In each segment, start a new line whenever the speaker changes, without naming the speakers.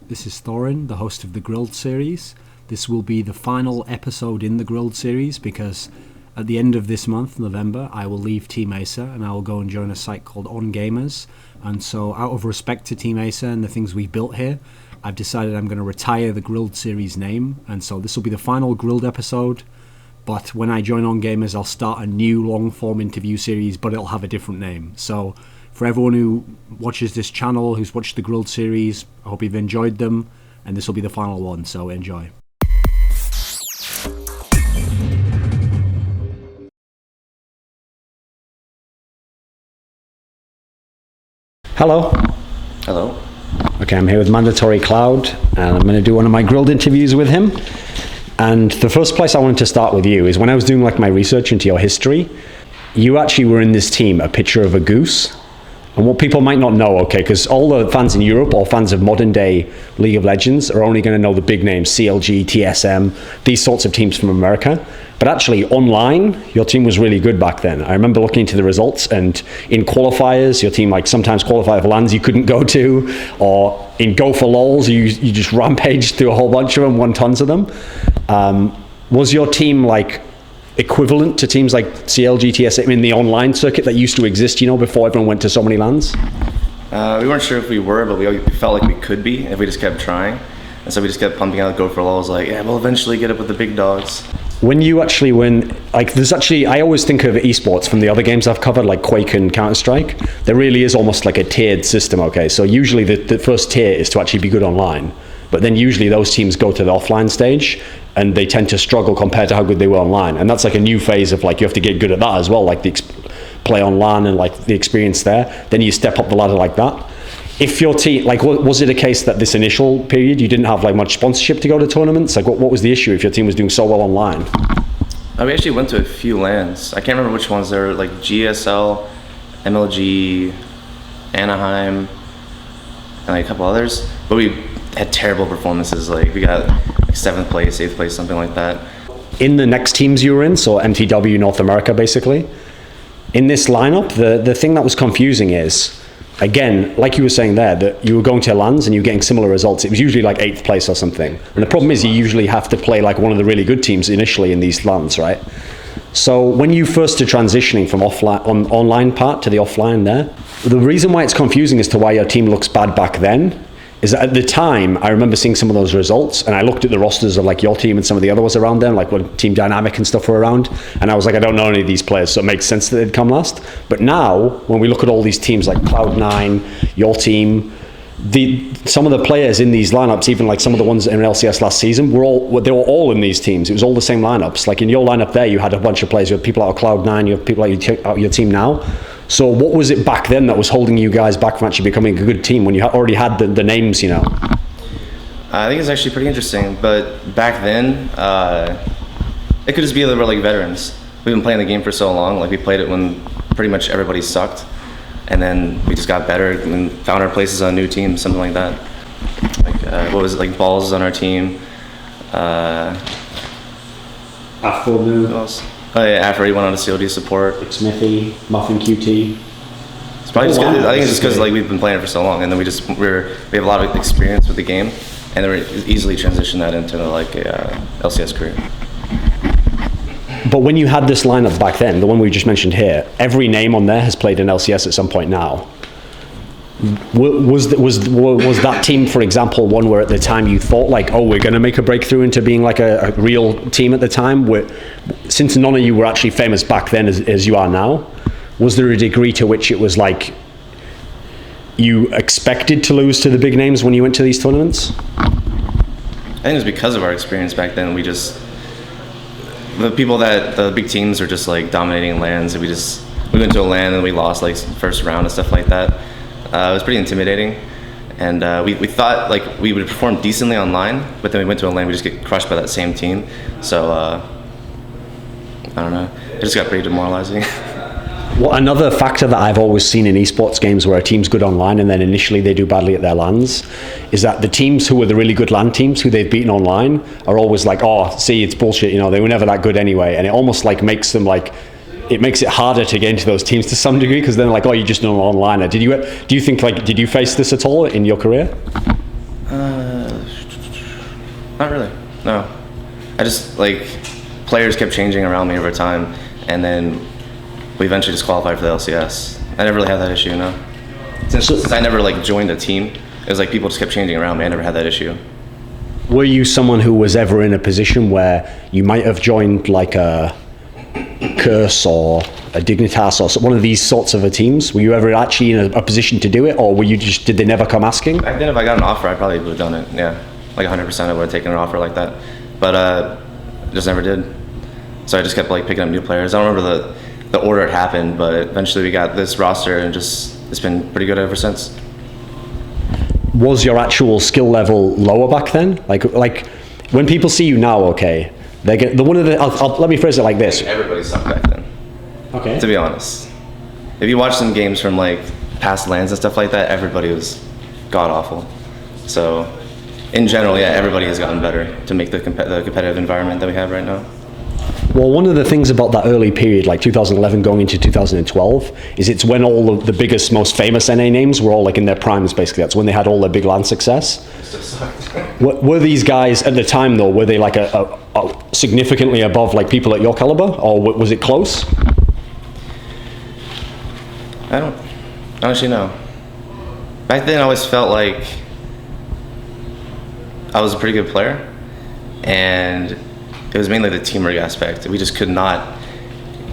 This is Thorin, the host of the Grilled series. This will be the final episode in the Grilled series because at the end of this month, November, I will leave Team Acer and I will go and join a site called OnGamers. And so out of respect to Team Acer and the things we've built here, I've decided I'm going to retire the Grilled series name. And so this will be the final Grilled episode. But when I join OnGamers, I'll start a new long-form interview series, but it'll have a different name. So for everyone who watches this channel, who's watched the Grilled series, I hope you've enjoyed them, and this will be the final one, so enjoy. Hello.
Hello.
Okay, I'm here with mTw.NA, and I'm going to do one of my Grilled interviews with him. And the first place I wanted to start with you is when I was doing like my research into your history, you actually were in this team, APictureofaGoose. And what people might not know, okay, because all the fans in Europe or fans of modern day League of Legends are only going to know the big names, CLG, TSM, these sorts of teams from America. But actually online, your team was really good back then. I remember looking into the results, and in qualifiers, your team like sometimes qualified for lands you couldn't go to, or in Go for Lols, you just rampaged through a whole bunch of them, won tons of them. Was your team like equivalent to teams like CLG, TSM in the online circuit that used to exist, you know, before everyone went to so many lands?
We weren't sure if we were, but we felt like we could be if we just kept trying. And so we just kept pumping out Go for Lols, like, yeah, we'll eventually get up with the big dogs.
When you actually win, like there's actually, I always think of esports from the other games I've covered, like Quake and Counter-Strike. There really is almost like a tiered system, okay? So usually the first tier is to actually be good online. But then usually those teams go to the offline stage and they tend to struggle compared to how good they were online. And that's like a new phase of like, you have to get good at that as well, like the play on LAN and like the experience there. Then you step up the ladder like that. If your team, like, was it a case that this initial period, you didn't have like much sponsorship to go to tournaments? Like what was the issue if your team was doing so well online?
We actually went to a few LANs. I can't remember which ones. They were like GSL, MLG, Anaheim, and like a couple others. But we had terrible performances. Like we got like 7th place, 8th place, something like that. In
the next teams you were in, so mTw North America basically, in this lineup, the thing that was confusing is, again, like you were saying there, that you were going to LANs and you were getting similar results. It was usually like 8th place or something. And the problem is you usually have to play like one of the really good teams initially in these LANs, right? So when you first are transitioning from online part to the offline there, the reason why it's confusing as to why your team looks bad back then is that at the time, I remember seeing some of those results and I looked at the rosters of like your team and some of the other ones around them, like when Team Dynamic and stuff were around, and I was like, I don't know any of these players, so it makes sense that they'd come last. But now, when we look at all these teams like Cloud9, your team, some of the players in these lineups, even like some of the ones in LCS last season, they were all in these teams. It was all the same lineups. Like in your lineup there, you had a bunch of players. You had people out of Cloud9, you have people out of your team now. So what was it back then that was holding you guys back from actually becoming a good team when you already had the names, you know?
I think it's actually pretty interesting, but back then, it could just be that we're like veterans. We've been playing the game for so long, like we played it when pretty much everybody sucked, and then we just got better and found our places on new teams, something like that. Like, what was it, like Balls on our team?
Who
else? Oh yeah, Ahri went on to COD support.
Xmithie, Muffin QT.
It's probably just I think it's just because like we've been playing it for so long, and then we have a lot of experience with the game, and then we easily transition that into like a LCS career.
But when you had this lineup back then, the one we just mentioned here, every name on there has played in LCS at some point now. Was that team, for example, one where at the time you thought like, oh, we're going to make a breakthrough into being like a real team at the time? Since none of you were actually famous back then as you are now, was there a degree to which it was like you expected to lose to the big names when you went to these tournaments?
I think it was because of our experience back then. The big teams are just like dominating LANs, and we went to a LAN and we lost like first round and stuff like that. It was pretty intimidating, and we thought like we would perform decently online, but then we went to a LAN, we just get crushed by that same team. So I don't know, it just got pretty demoralizing.
Well, another factor that I've always seen in esports games where a team's good online and then initially they do badly at their LANs is that the teams who are the really good LAN teams who they've beaten online are always like, oh, see, it's bullshit, you know, they were never that good anyway. And it almost like makes them like, it makes it harder to get into those teams to some degree because then like, oh, you're just an onliner. Do you think like, did you face this at all in your career?
Not really. No. I just like players kept changing around me over time, and then we eventually just qualified for the LCS. I never really had that issue, no. Since I never like joined a team, it was like people just kept changing around me. I never had that issue.
Were you someone who was ever in a position where you might have joined like a Curse or a Dignitas or one of these sorts of teams? Were you ever actually in a position to do it, or were you just, did they never come asking?
Back then, if I got an offer, I probably would have done it. Yeah, like 100%, I would have taken an offer like that. But just never did. So I just kept like picking up new players. I don't remember the order it happened, but eventually we got this roster, and just it's been pretty good ever since.
Was your actual skill level lower back then? Like when people see you now, okay, they get one of the. Let me phrase it like this.
Everybody sucked back then.
Okay.
To be honest, if you watch some games from like past lands and stuff like that, everybody was god awful. So, in general, yeah, everybody has gotten better to make the competitive environment that we have right now.
Well, one of the things about that early period, like 2011 going into 2012, is it's when all of the biggest, most famous NA names were all like in their primes, basically. That's when they had all their big LAN success. Were these guys, at the time though, were they like a significantly above like people at your caliber, or was it close?
I don't actually know. Back then I always felt like I was a pretty good player, and it was mainly the teamwork aspect. We just could not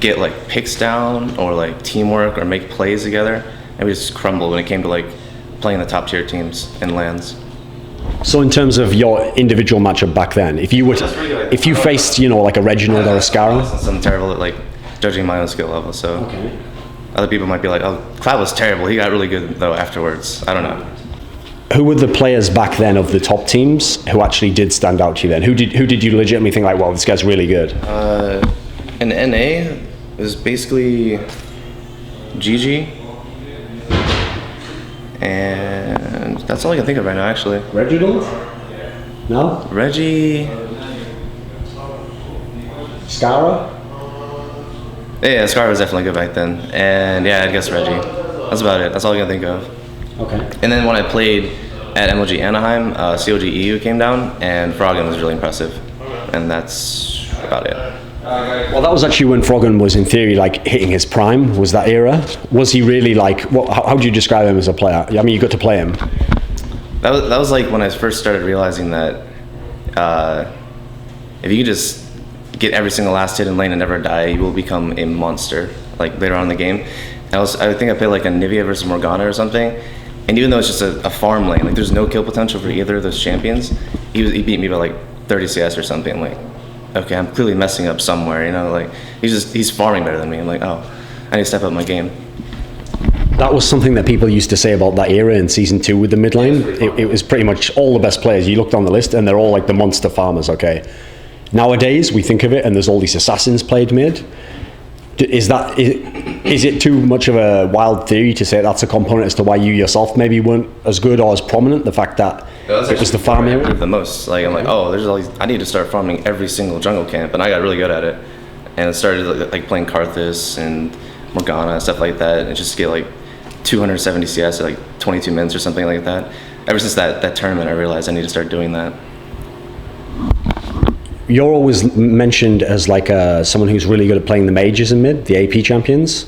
get like picks down or like teamwork or make plays together, and we just crumbled when it came to like playing the top tier teams in LANs.
So in terms of your individual matchup back then, if you were if you faced, you know, like a Reginald or a Scara?
I'm terrible at like judging my own skill level, so okay. Other people might be like, oh, Cloud was terrible, he got really good though afterwards. I don't know.
Who were the players back then of the top teams who actually did stand out to you then? Who did you legitimately think like, well, this guy's really good?
In NA, it was basically GG, and that's all I can think of right now, actually.
Reginald? No?
Reggie.
Scara?
Yeah, Scar was definitely good back then, and yeah, I guess Reggie. That's about it. That's all I can think of.
Okay.
And then when I played at MLG Anaheim, COG EU came down, and Froggen was really impressive, and that's about it.
Well, that was actually when Froggen was in theory like hitting his prime. Was that era? Was he really like? How do you describe him as a player? I mean, you got to play him.
That was like when I first started realizing that if you could just get every single last hit in lane and never die, you will become a monster. Like later on in the game, I think I played like a Nivea versus Morgana or something. And even though it's just a farm lane, like there's no kill potential for either of those champions, he beat me by like 30 CS or something. I'm like, okay, I'm clearly messing up somewhere, you know, like he's farming better than me. I'm like, oh, I need to step up my game.
That was something that people used to say about that era in Season 2 with the mid lane. It was pretty much all the best players. You looked on the list and they're all like the monster farmers, okay? Nowadays, we think of it and there's all these assassins played mid. Is it too much of a wild theory to say that's a component as to why you yourself maybe weren't as good or as prominent? The fact that it was the farm area?
The most. Like I'm like, oh, there's all these. I need to start farming every single jungle camp, and I got really good at it. And I started like playing Karthus and Morgana and stuff like that, and just get like 270 CS at like 22 minutes or something like that. Ever since that tournament, I realized I need to start doing that.
You're always mentioned as like someone who's really good at playing the mages in mid, the AP champions.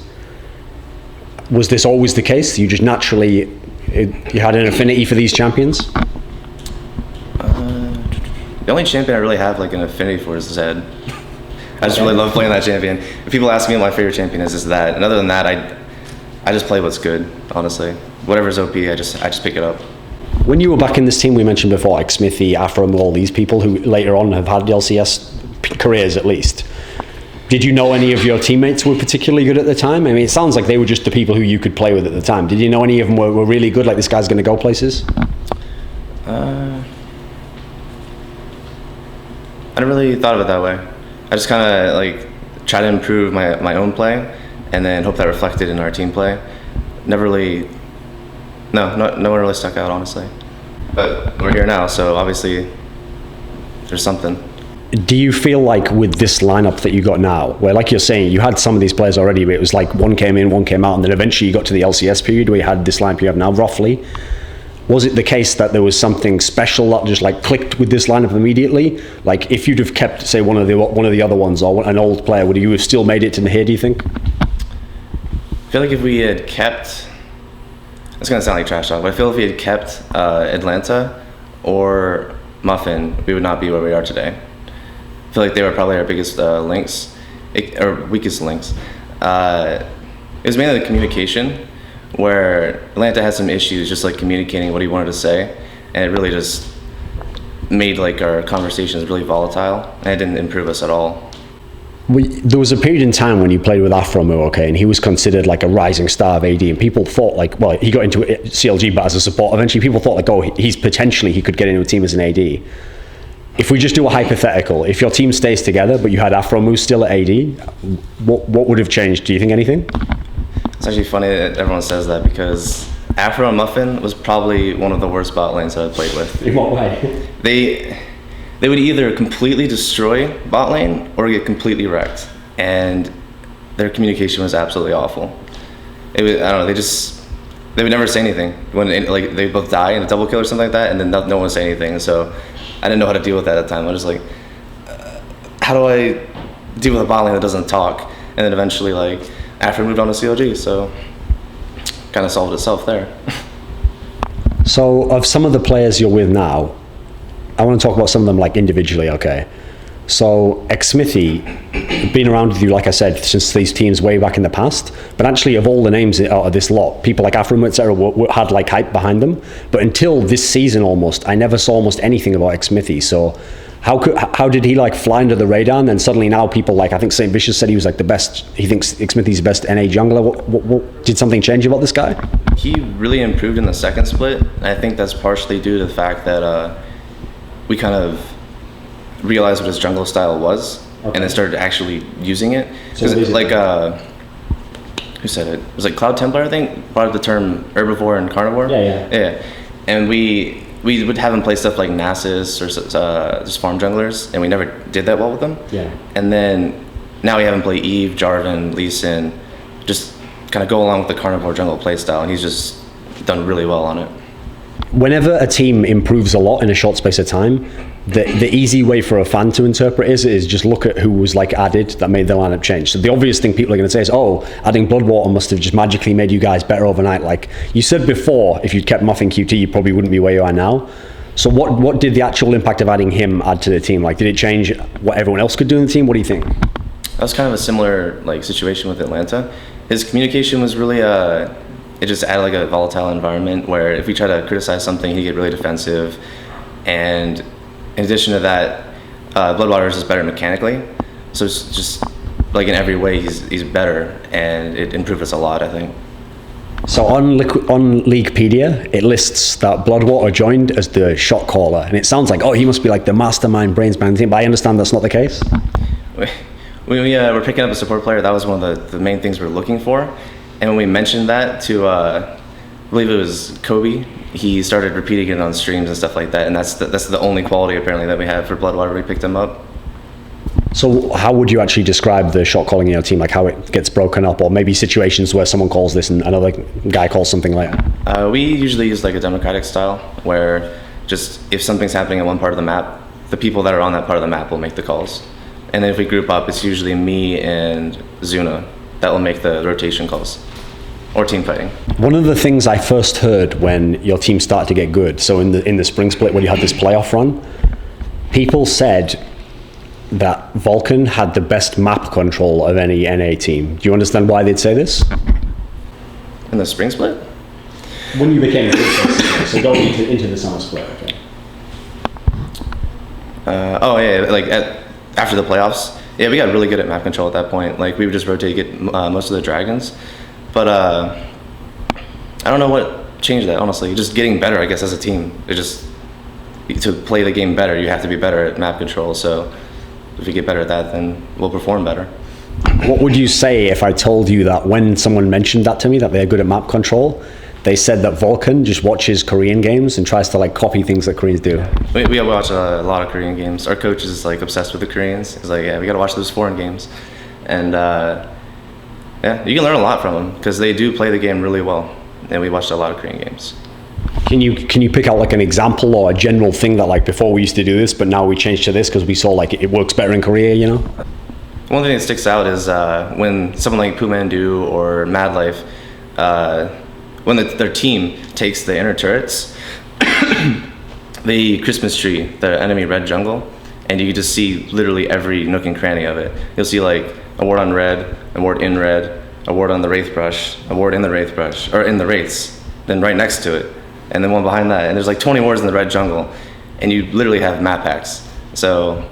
Was this always the case? You just naturally, you had an affinity for these champions?
The only champion I really have like an affinity for is Zed. I just really love playing that champion. If people ask me what my favorite champion is, it's that. And other than that, I just play what's good, honestly. Whatever's OP, I just pick it up.
When you were back in this team we mentioned before, like Xmithie, Afro, all these people who later on have had LCS careers at least, did you know any of your teammates were particularly good at the time? I mean, it sounds like they were just the people who you could play with at the time. Did you know any of them were really good, like this guy's going to go places?
I never really thought of it that way. I just kind of like try to improve my own play and then hope that reflected in our team play. Never really... No one really stuck out, honestly. But we're here now, so obviously there's something.
Do you feel like with this lineup that you got now, where like you're saying, you had some of these players already, but it was like one came in, one came out, and then eventually you got to the LCS period where you had this lineup you have now, roughly. was it the case that there was something special that just like clicked with this lineup immediately? Like if you'd have kept, say, one of the other ones or an old player, would you have still made it to here, do you think?
I feel like if we had kept, it's gonna sound like trash talk, but I feel if we had kept Atlanta or Muffin, we would not be where we are today. I feel like they were probably our biggest links, or weakest links. It was mainly the communication, where Atlanta had some issues just like communicating what he wanted to say, and it really just made like our conversations really volatile, and it didn't improve us at all.
There was a period in time when you played with Afromu, okay, and he was considered like a rising star of AD, and people thought like, well, he got into CLG but as a support. Eventually people thought like, oh, he could get into a team as an AD. If we just do a hypothetical, if your team stays together but you had Afromu still at AD, what would have changed? Do you think anything?
It's actually funny that everyone says that, because Afro and Muffin was probably one of the worst bot lanes that I've played with.
In what way?
They would either completely destroy bot lane or get completely wrecked, and their communication was absolutely awful. It was, I don't know, they would never say anything when like they both die in a double kill or something like that, and then no one would say anything. So I didn't know how to deal with that at the time. I was just like, how do I deal with a bot lane that doesn't talk? And then eventually, like, after moved on to CLG, so kind of solved itself there.
So of some of the players you're with now, I want to talk about some of them like individually, okay? So Xmithie, been around with you, like I said, since these teams way back in the past, but actually of all the names out of this lot, people like Afro, etc. had like hype behind them, but until this season almost, I never saw almost anything about Xmithie. So how did he like fly under the radar, and then suddenly now people like, I think St. Vicious said he was like the best, he thinks Xmithie's the best NA jungler. What did something change about this guy?
He really improved in the second split, and I think that's partially due to the fact that we kind of realized what his jungle style was, okay, and then started actually using it. So like, who said it? It was like Cloud Templar, I think, brought up the term herbivore and carnivore. Yeah. And we would have him play stuff like Nasus or just farm junglers, and we never did that well with them.
Yeah.
And then now we have him play Eve, Jarvan, Lee Sin, just kind of go along with the carnivore jungle play style, and he's just done really well on it.
Whenever a team improves a lot in a short space of time, the easy way for a fan to interpret is just look at who was like added that made the lineup change. So the obvious thing people are going to say is, oh, adding BloodWater must have just magically made you guys better overnight. Like you said before, if you'd kept Muffin QT, you probably wouldn't be where you are now. So what did the actual impact of adding him add to the team? Like, did it change what everyone else could do in the team? What do you think?
That was kind of a similar like situation with Atlanta. His communication was really it just added like a volatile environment where if we try to criticize something, he'd get really defensive. And in addition to that, BloodWater is just better mechanically. So it's just like in every way, he's better, and it improved us a lot, I think.
So on Leaguepedia, it lists that BloodWater joined as the shot caller, and it sounds like, oh, he must be like the mastermind, brains behind the team, but I understand that's not the case.
When we were picking up a support player, that was one of the main things we were looking for. And when we mentioned that to, I believe it was Kobe, he started repeating it on streams and stuff like that. And that's the only quality apparently that we have for BloodWater. We picked him up.
So how would you actually describe the shot calling in your team? Like how it gets broken up, or maybe situations where someone calls this and another guy calls something later?
We usually use like a democratic style where just if something's happening in one part of the map, the people that are on that part of the map will make the calls. And then if we group up, it's usually me and Zuna that will make the rotation calls, or team fighting.
One of the things I first heard when your team started to get good, so in the spring split when you had this playoff run, people said that Vulcun had the best map control of any NA team. Do you understand why they'd say this?
In the spring split?
When you became good, so going into the summer split, okay.
After the playoffs, yeah, we got really good at map control at that point. Like we would just rotate, get most of the dragons, but I don't know what changed that. Honestly, just getting better, I guess, as a team. It just to play the game better, you have to be better at map control. So if you get better at that, then we'll perform better.
What would you say if I told you that when someone mentioned that to me, that they're good at map control, they said that Vulcun just watches Korean games and tries to like copy things that Koreans do?
We watch a lot of Korean games. Our coach is like obsessed with the Koreans. He's like, yeah, we gotta watch those foreign games. And yeah, you can learn a lot from them because they do play the game really well. And we watched a lot of Korean games.
Can you pick out like an example or a general thing that like before we used to do this, but now we changed to this because we saw like it works better in Korea, you know?
One thing that sticks out is when someone like Pumandu or Madlife, when their team takes the inner turrets, the Christmas tree, the enemy red jungle, and you can just see literally every nook and cranny of it. You'll see like a ward on red, a ward in red, a ward on the Wraith Brush, a ward in the Wraith Brush, or in the Wraiths, then right next to it, and then one behind that, and there's like 20 wards in the red jungle, and you literally have map packs. So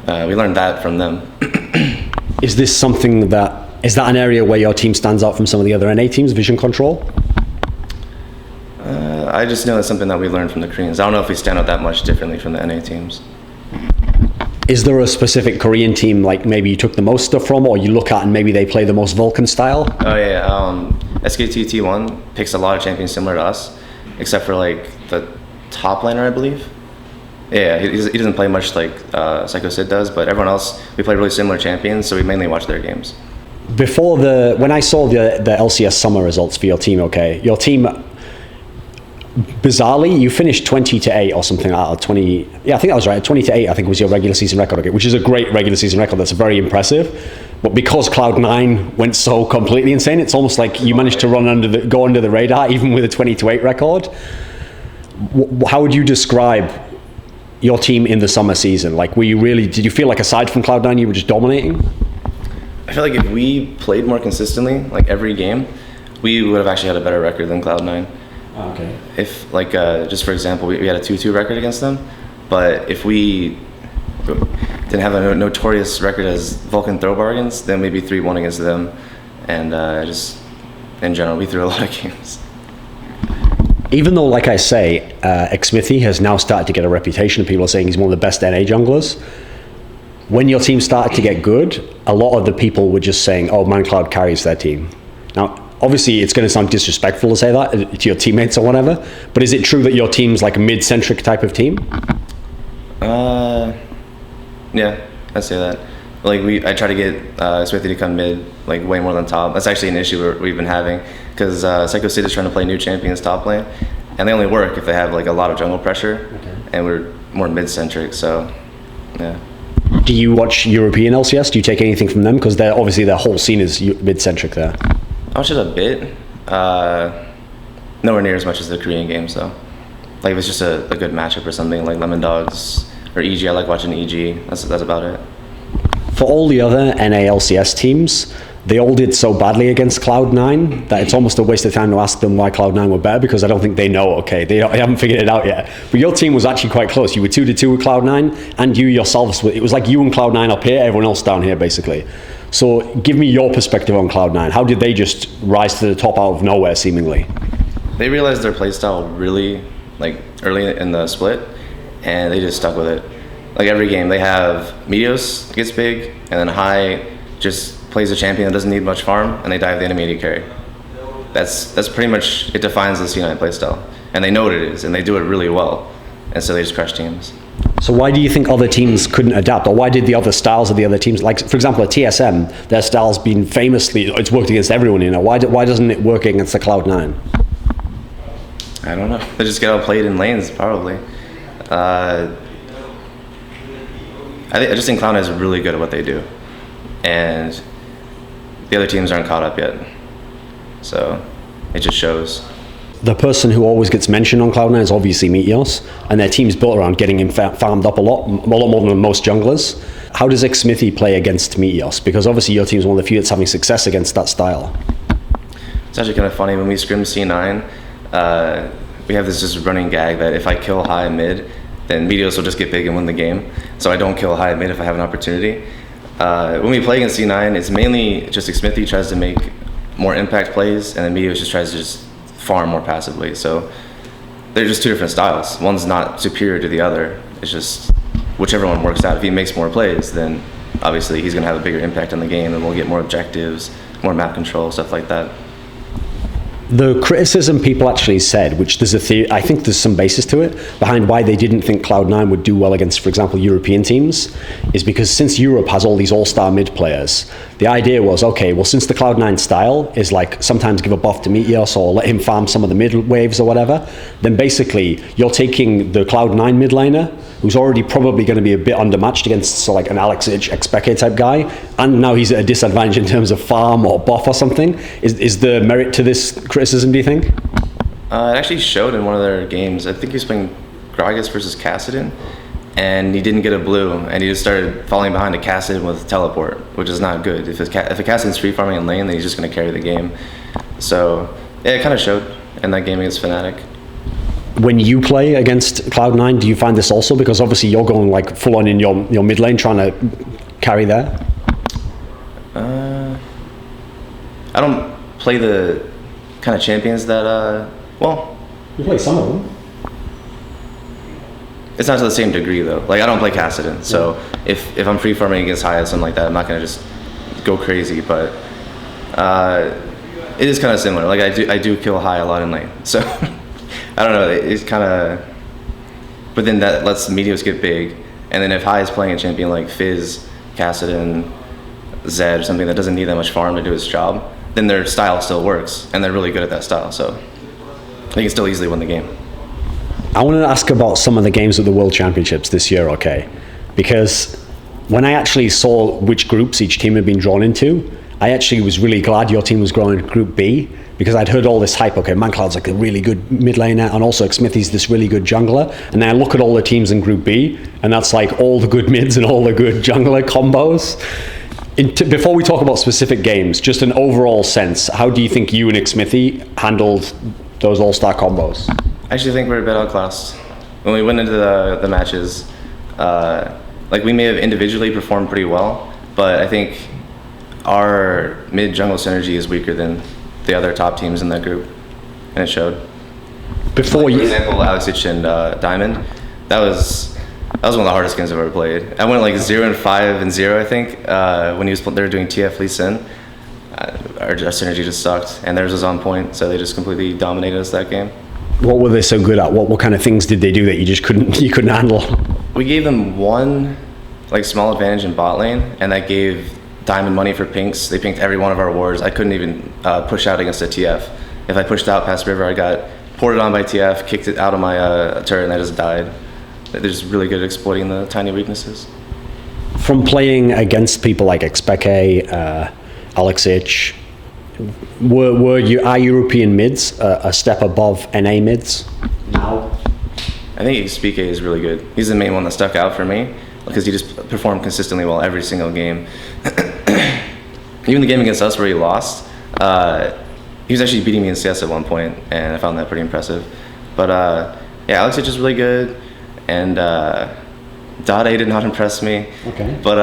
we learned that from them.
Is this something is that an area where your team stands out from some of the other NA teams, vision control?
I just know it's something that we learned from the Koreans. I don't know if we stand out that much differently from the NA teams.
Is there a specific Korean team like maybe you took the most stuff from, or you look at and maybe they play the most Vulcun style?
Oh yeah, SKT T1 picks a lot of champions similar to us, except for like the top laner, I believe. Yeah, he doesn't play much like Psycho Sid does, but everyone else, we play really similar champions, so we mainly watch their games.
When I saw the LCS summer results for your team, okay, your team, bizarrely, you finished 20-8 or something like that, 20, yeah, I think that was right, 20-8 I think was your regular season record, okay, which is a great regular season record, that's very impressive, but because Cloud9 went so completely insane, it's almost like you managed to go under the radar, even with a 20-8 record. How would you describe your team in the summer season? Like, did you feel like aside from Cloud9, you were just dominating?
I feel like if we played more consistently, like every game, we would have actually had a better record than Cloud9.
Oh, okay.
If, like, just for example, we had a 2-2 record against them, but if we didn't have a notorious record as Vulcun throw bargains, then maybe 3-1 against them, and just, in general, we threw a lot of games.
Even though, like I say, Xmithie has now started to get a reputation, people are saying he's one of the best NA junglers, when your team started to get good, a lot of the people were just saying, oh, ManCloud carries their team. Now, obviously, it's going to sound disrespectful to say that to your teammates or whatever, but is it true that your team's like a mid-centric type of team?
Yeah, I'd say that. Like, I try to get Xmithie to come mid, like, way more than top. That's actually an issue we've been having, because Psycho Sid is trying to play new champions top lane, and they only work if they have, like, a lot of jungle pressure, and we're more mid-centric, so, yeah.
Do you watch European LCS? Do you take anything from them? Because obviously their whole scene is mid-centric there.
I watch it a bit. Nowhere near as much as the Korean games, though. Like, if it's just a good matchup or something, like Lemon Dogs or EG, I like watching EG. That's about it.
For all the other NA LCS teams, they all did so badly against Cloud9 that it's almost a waste of time to ask them why Cloud9 were better, because I don't think they know, okay, they haven't figured it out yet. But your team was actually quite close. You were 2-2 with Cloud9, and you yourselves, it was like you and Cloud9 up here, everyone else down here, basically. So give me your perspective on Cloud9. How did they just rise to the top out of nowhere, seemingly?
They realized their playstyle really, like, early in the split, and they just stuck with it. Like, every game, they have Meteos gets big, and then High just plays a champion that doesn't need much farm, and they dive the enemy to carry. That's pretty much, it defines the C9 playstyle. And they know what it is, and they do it really well. And so they just crush teams.
So why do you think other teams couldn't adapt? Or why did the other styles of the other teams, like, for example, at TSM, their style's been famously, it's worked against everyone, you know. Why doesn't it work against the Cloud9?
I don't know. They just get outplayed in lanes, probably. I just think Cloud9 is really good at what they do. And the other teams aren't caught up yet. So it just shows.
The person who always gets mentioned on Cloud9 is obviously Meteos, and their team's built around getting him farmed up a lot more than most junglers. How does Xmithie play against Meteos? Because obviously your team's one of the few that's having success against that style.
It's actually kind of funny, when we scrim C9, we have this just running gag that if I kill high mid, then Meteos will just get big and win the game. So I don't kill high mid if I have an opportunity. When we play against C9, it's mainly just Xmithie tries to make more impact plays, and then Meteos just tries to just farm more passively. So they're just two different styles. One's not superior to the other. It's just whichever one works out. If he makes more plays, then obviously he's going to have a bigger impact on the game, and we'll get more objectives, more map control, stuff like that.
The criticism people actually said, which there's a theory, I think there's some basis to it, behind why they didn't think Cloud9 would do well against, for example, European teams, is because since Europe has all these all-star mid players, the idea was, okay, well, since the Cloud9 style is like sometimes give a buff to Meteos or let him farm some of the mid waves or whatever, then basically you're taking the Cloud9 mid laner, who's already probably going to be a bit undermatched against so like an XDG, xPeke type guy, and now he's at a disadvantage in terms of farm or buff or something. Is there merit to this criticism, do you think?
It actually showed in one of their games. I think he was playing Gragas versus Kassadin, and he didn't get a blue, and he just started falling behind a Kassadin with teleport, which is not good. If a Kassadin's free farming in lane, then he's just going to carry the game. So yeah, it kind of showed in that game against Fnatic.
When you play against Cloud9, do you find this also? Because obviously you're going like full on in your mid lane trying to carry there.
I don't play the kind of champions that, well...
You play some of them.
It's not to the same degree though. Like I don't play Kassadin, so if I'm free farming against Hyde or something like that, I'm not gonna just go crazy, but it is kind of similar. Like I do kill Hyde a lot in lane, so... I don't know, it's kind of, but then that lets Meteos get big, and then if Hyde is playing a champion like Fizz, Kassadin, Zed, or something that doesn't need that much farm to do its job, then their style still works, and they're really good at that style, so they can still easily win the game.
I want to ask about some of the games of the World Championships this year, okay? Because when I actually saw which groups each team had been drawn into, I actually was really glad your team was drawn in Group B, because I'd heard all this hype, okay, ManCloud's like a really good mid laner, and also Xmithie's this really good jungler, and then I look at all the teams in Group B, and that's like all the good mids and all the good jungler combos. Before we talk about specific games, just an overall sense, how do you think you and Xmithie handled those all-star combos?
I actually think we're a bit outclassed. When we went into the matches, like we may have individually performed pretty well, but I think our mid-jungle synergy is weaker than the other top teams in that group, and it showed.
Before
like,
you,
for example, XDG and Diamond, that was one of the hardest games I've ever played. I went like 0-5 and 0, I think, when they were doing TF Lee Sin. Our synergy just sucked, and theirs was on point, so they just completely dominated us that game.
What were they so good at? What kind of things did they do that you just couldn't handle?
We gave them one like small advantage in bot lane, and that gave Diamond money for pinks. They pinked every one of our wards. I couldn't even push out against a TF. If I pushed out past river, I got ported on by TF, kicked it out of my turret, and I just died. They're just really good at exploiting the tiny weaknesses.
From playing against people like xPeke, XDG, are European mids a step above NA mids now?
I think xPeke is really good. He's the main one that stuck out for me because he just performed consistently well every single game. Even the game against us where he lost, he was actually beating me in CS at one point, and I found that pretty impressive. But yeah, XDG is really good, and .NA did not impress me.
Okay.
But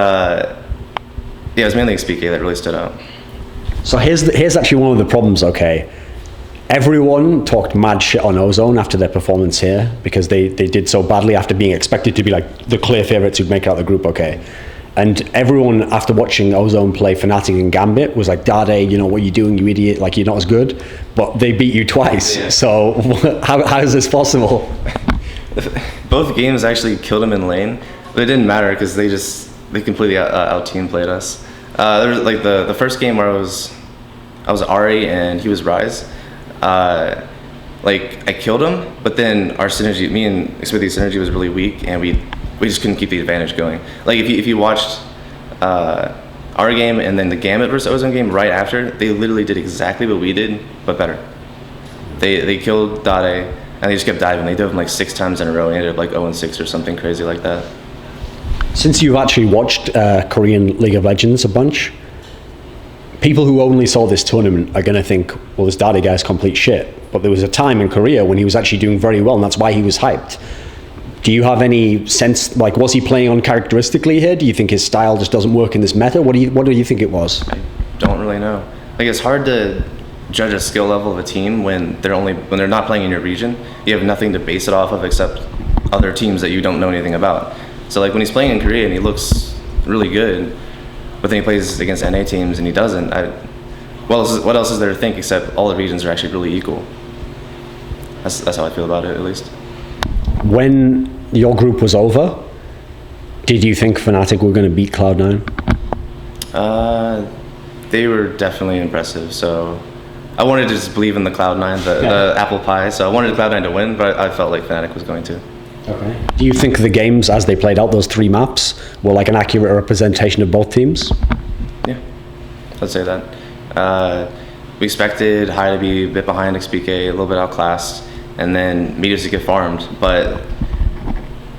yeah, it was mainly xPeke that really stood out.
So here's actually one of the problems, okay? Everyone talked mad shit on Ozone after their performance here because they did so badly after being expected to be like the clear favorites who'd make out the group, okay? And everyone, after watching Ozone play Fnatic and Gambit, was like, Dade, you know, what are you doing, you idiot? Like, you're not as good. But they beat you twice. Yeah. So how is this possible?
Both games actually killed him in lane, but it didn't matter because they completely out-team played us. There was like the first game where I was Ahri and he was Ryze. Like I killed him, but then our synergy, me and Xmithie's synergy was really weak, and we just couldn't keep the advantage going. Like if you watched our game and then the Gambit versus Ozone game right after, they literally did exactly what we did, but better. They killed Dade, and they just kept diving. They dove him like 6 times in a row and ended up like 0-6 or something crazy like that.
Since you've actually watched Korean League of Legends a bunch, people who only saw this tournament are going to think, well, this Dade guy's complete shit. But there was a time in Korea when he was actually doing very well, and that's why he was hyped. Do you have any sense, like, was he playing uncharacteristically here? Do you think his style just doesn't work in this meta? What do you think it was?
I don't really know. Like, it's hard to judge a skill level of a team when they're not playing in your region. You have nothing to base it off of except other teams that you don't know anything about. So like when he's playing in Korea and he looks really good, but then he plays against NA teams and he doesn't, what else is there to think except all the regions are actually really equal. That's how I feel about it, at least.
When your group was over, did you think Fnatic were going to beat Cloud9?
They were definitely impressive. So I wanted to just believe in the Cloud9, the apple pie. So I wanted Cloud9 to win, but I felt like Fnatic was going to.
Okay. Do you think the games, as they played out, those 3 maps, were like an accurate representation of both teams?
Yeah, I'd say that. We expected Ahri to be a bit behind xPeke, a little bit outclassed, and then Meteos to get farmed, but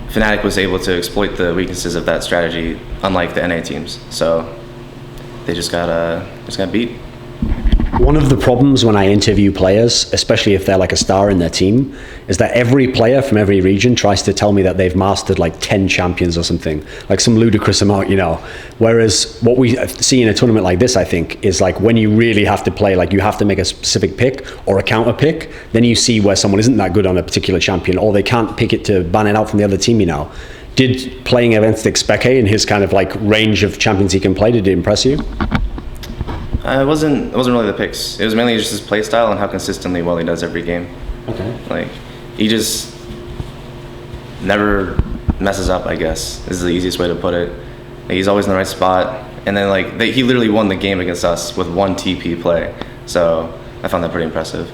Fnatic was able to exploit the weaknesses of that strategy, unlike the NA teams. So they just got beat.
One of the problems when I interview players, especially if they're like a star in their team, is that every player from every region tries to tell me that they've mastered like 10 champions or something, like some ludicrous amount, you know. Whereas what we see in a tournament like this, I think, is like when you really have to play, like you have to make a specific pick or a counter pick, then you see where someone isn't that good on a particular champion, or they can't pick it to ban it out from the other team, you know. Did playing against xPeke and his kind of like range of champions he can play, did it impress you?
It wasn't really the picks. It was mainly just his play style and how consistently well he does every game.
Okay.
Like, he just never messes up, I guess, is the easiest way to put it. Like, he's always in the right spot. And then, like, he literally won the game against us with 1 TP play. So I found that pretty impressive.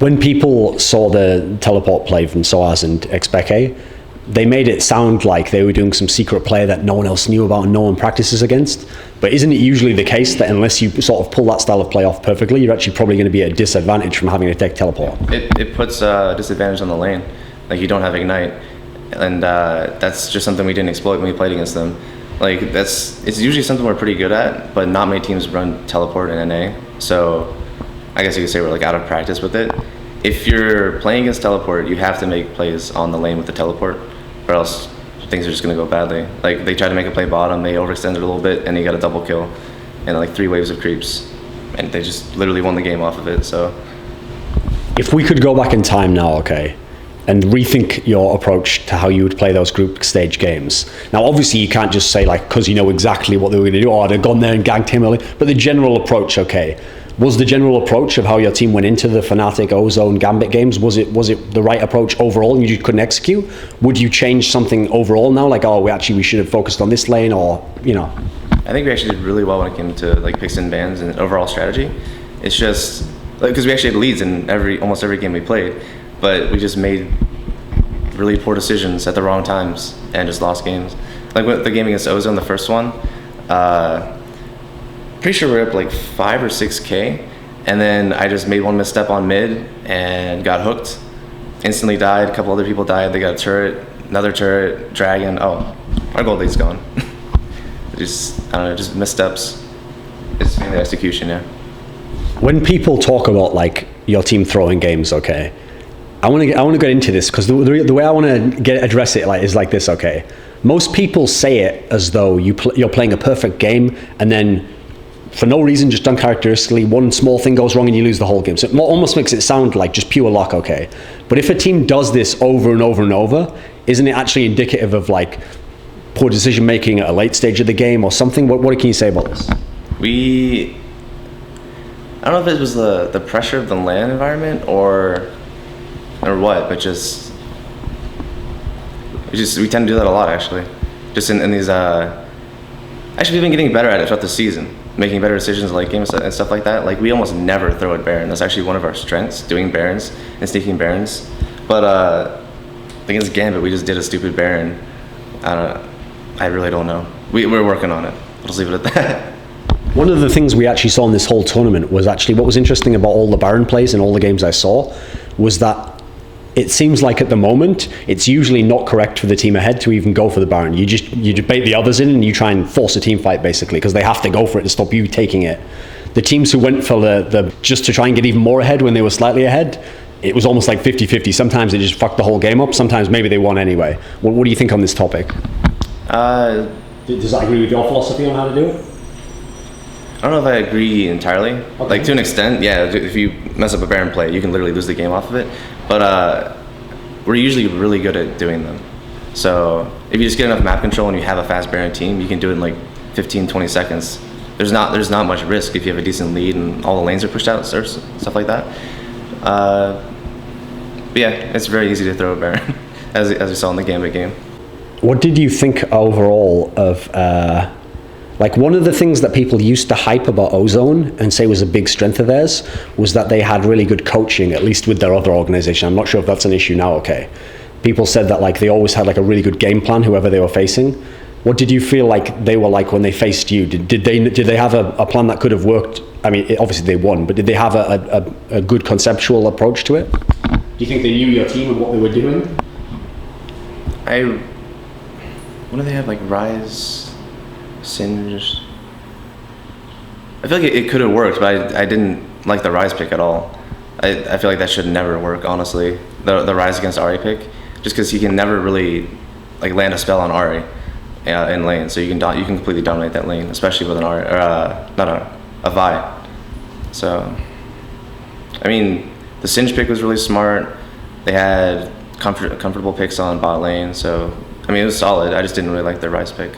When people saw the teleport play from Soaz and xPeke, they made it sound like they were doing some secret play that no one else knew about and no one practices against. But isn't it usually the case that unless you sort of pull that style of play off perfectly, you're actually probably going to be at a disadvantage from having to take teleport?
It puts a disadvantage on the lane. Like, you don't have Ignite. And that's just something we didn't exploit when we played against them. Like, it's usually something we're pretty good at, but not many teams run teleport in NA. So I guess you could say we're like out of practice with it. If you're playing against teleport, you have to make plays on the lane with the teleport, or else things are just going to go badly. Like, they tried to make a play bottom, they overextended a little bit, and he got a double kill and like 3 waves of creeps, and they just literally won the game off of it. So
if we could go back in time now, okay, and rethink your approach to how you would play those group stage games. Now, obviously, you can't just say, like, because you know exactly what they were going to do, or they've gone there and ganked him early, but the general approach, okay. Was the general approach of how your team went into the Fnatic, Ozone, Gambit games, was it the right approach overall and you just couldn't execute? Would you change something overall now? Like, oh, we should have focused on this lane, or, you know?
I think we actually did really well when it came to like picks and bans and overall strategy. It's just, like, because we actually had leads in almost every game we played, but we just made really poor decisions at the wrong times and just lost games. Like with the game against Ozone, the first one, pretty sure we're up like 5 or 6K, and then I just made one misstep on mid and got hooked. Instantly died. A couple other people died. They got a turret, another turret, dragon. Oh, our gold lead's gone. I don't know, just missteps. It's mainly execution, yeah.
When people talk about like your team throwing games, okay, I want to get into this because the way I want to address it is like this, okay. Most people say it as though you're playing a perfect game, and then for no reason, just uncharacteristically, one small thing goes wrong and you lose the whole game. So it almost makes it sound like just pure luck, okay. But if a team does this over and over and over, isn't it actually indicative of like poor decision making at a late stage of the game or something? What can you say about this?
I don't know if it was the pressure of the LAN environment or what, but just we tend to do that a lot, actually. Just in these actually we've been getting better at it throughout the season, making better decisions late games and stuff like that. Like, we almost never throw at Baron. That's actually one of our strengths, doing Barons and sneaking Barons. But against Gambit, we just did a stupid Baron. I really don't know. We're working on it. I'll just leave it at that.
One of the things we actually saw in this whole tournament was actually what was interesting about all the Baron plays and all the games I saw was that it seems like at the moment, it's usually not correct for the team ahead to even go for the Baron. You debate the others in and you try and force a team fight, basically, because they have to go for it to stop you taking it. The teams who went for the just to try and get even more ahead when they were slightly ahead, it was almost like 50-50. Sometimes they just fucked the whole game up. Sometimes maybe they won anyway. What do you think on this topic? Does that agree with your philosophy on how to do it?
I don't know if I agree entirely. Okay. Like, to an extent, yeah, if you mess up a Baron play, you can literally lose the game off of it. But we're usually really good at doing them. So if you just get enough map control and you have a fast Baron team, you can do it in like 15-20 seconds there's not much risk if you have a decent lead and all the lanes are pushed out or stuff like that. But yeah, it's very easy to throw a Baron, as we saw in the Gambit game.
What did you think overall of, like, one of the things that people used to hype about Ozone and say was a big strength of theirs was that they had really good coaching, at least with their other organization. I'm not sure if that's an issue now, okay. People said that, like, they always had, like, a really good game plan, whoever they were facing. What did you feel like they were like when they faced you? Did they have a plan that could have worked? I mean, obviously they won, but did they have a good conceptual approach to it? Do you think they knew your team and what they were doing?
What do they have, like Rise, Singe? I feel like it could have worked, but I didn't like the Rise pick at all. I feel like that should never work, honestly. The Rise against Ahri pick, just because he can never really like land a spell on Ahri in lane, so you can completely dominate that lane, especially with an Ahri, or a Vi. So, I mean, the Singe pick was really smart. They had comfortable picks on bot lane, so I mean, it was solid. I just didn't really like the Rise pick.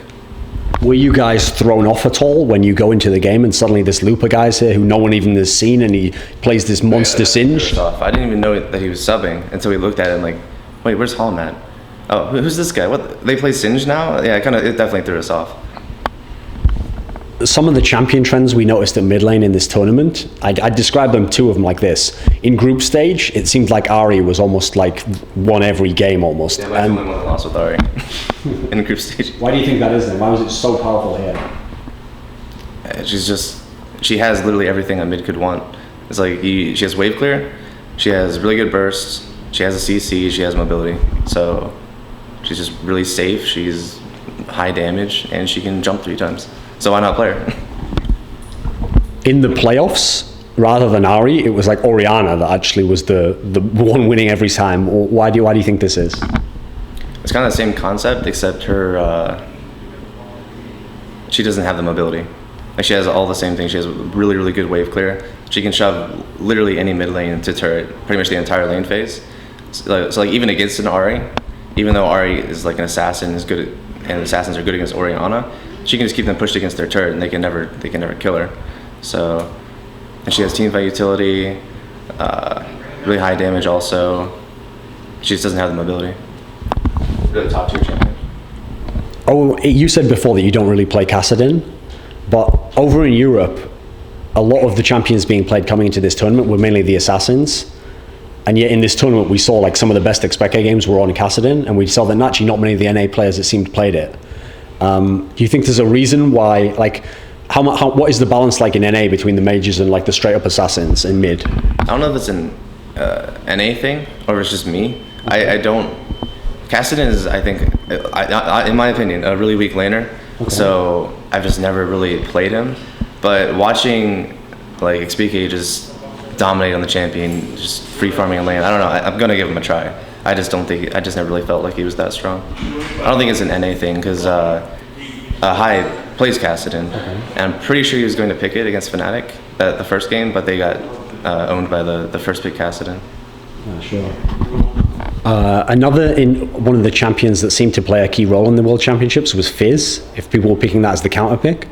Were you guys thrown off at all when you go into the game and suddenly this Looper guy's here who no one even has seen and he plays this monster Singe?
I didn't even know that he was subbing until we looked at it and like, wait, where's Holm at? Oh, who's this guy? What, they play Singe now? Yeah, it definitely threw us off.
Some of the champion trends we noticed at mid lane in this tournament, I'd describe them, two of them like this. In group stage, it seemed like Ahri was almost like won every game almost.
Yeah, my only one that lost with Ahri in group stage.
Why do you think that is then? Why was it so powerful here?
She has literally everything a mid could want. It's like, she has wave clear, she has really good bursts, she has a CC, she has mobility. So she's just really safe, she's high damage, and she can jump 3 times. So why not play her?
In the playoffs, rather than Ahri, it was like Oriana that actually was the one winning every time. Why do you think this is?
It's kind of the same concept, except her, she doesn't have the mobility. Like, she has all the same things. She has really, really good wave clear. She can shove literally any mid lane to turret, pretty much the entire lane phase. So like even against an Ahri, even though Ahri is like an assassin, and assassins are good against Oriana, she can just keep them pushed against their turret, and they can never kill her. So, and she has team fight utility, really high damage also. She just doesn't have the mobility. Really top tier champion.
Oh, you said before that you don't really play Kassadin, but over in Europe, a lot of the champions being played coming into this tournament were mainly the assassins. And yet in this tournament, we saw like some of the best xPeke games were on Kassadin, and we saw that actually not many of the NA players that seemed played it. Do you think there's a reason why, like, what is the balance like in NA between the majors and like the straight up assassins in mid?
I don't know if it's an NA thing or if it's just me. I don't. Kassadin is, I think, in my opinion, a really weak laner. Okay. So I've just never really played him. But watching like xPeke just dominate on the champion, just free farming a lane, I don't know. I'm gonna give him a try. I just never really felt like he was that strong. I don't think it's an NA thing because Hyde plays Kassadin, and I'm pretty sure he was going to pick it against Fnatic the first game, but they got owned by the first pick Kassadin.
Sure. One of the champions that seemed to play a key role in the World Championships was Fizz. If people were picking that as the counter pick,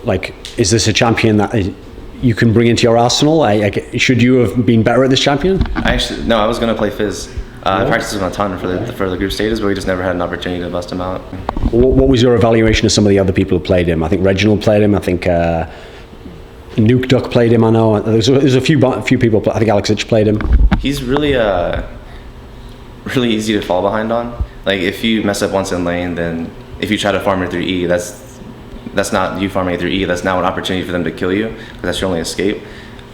like, is this a champion that you can bring into your arsenal? Should you have been better at this champion?
I was going to play Fizz. I practiced him a ton for the group stages, but we just never had an opportunity to bust him out.
What was your evaluation of some of the other people who played him? I think Reginald played him. I think Nuke Duck played him. I know there's a few people. I think Alex Itch played him.
He's really really easy to fall behind on. Like, if you mess up once in lane, then if you try to farm her through E, that's not you farming it through E. That's now an opportunity for them to kill you, because that's your only escape.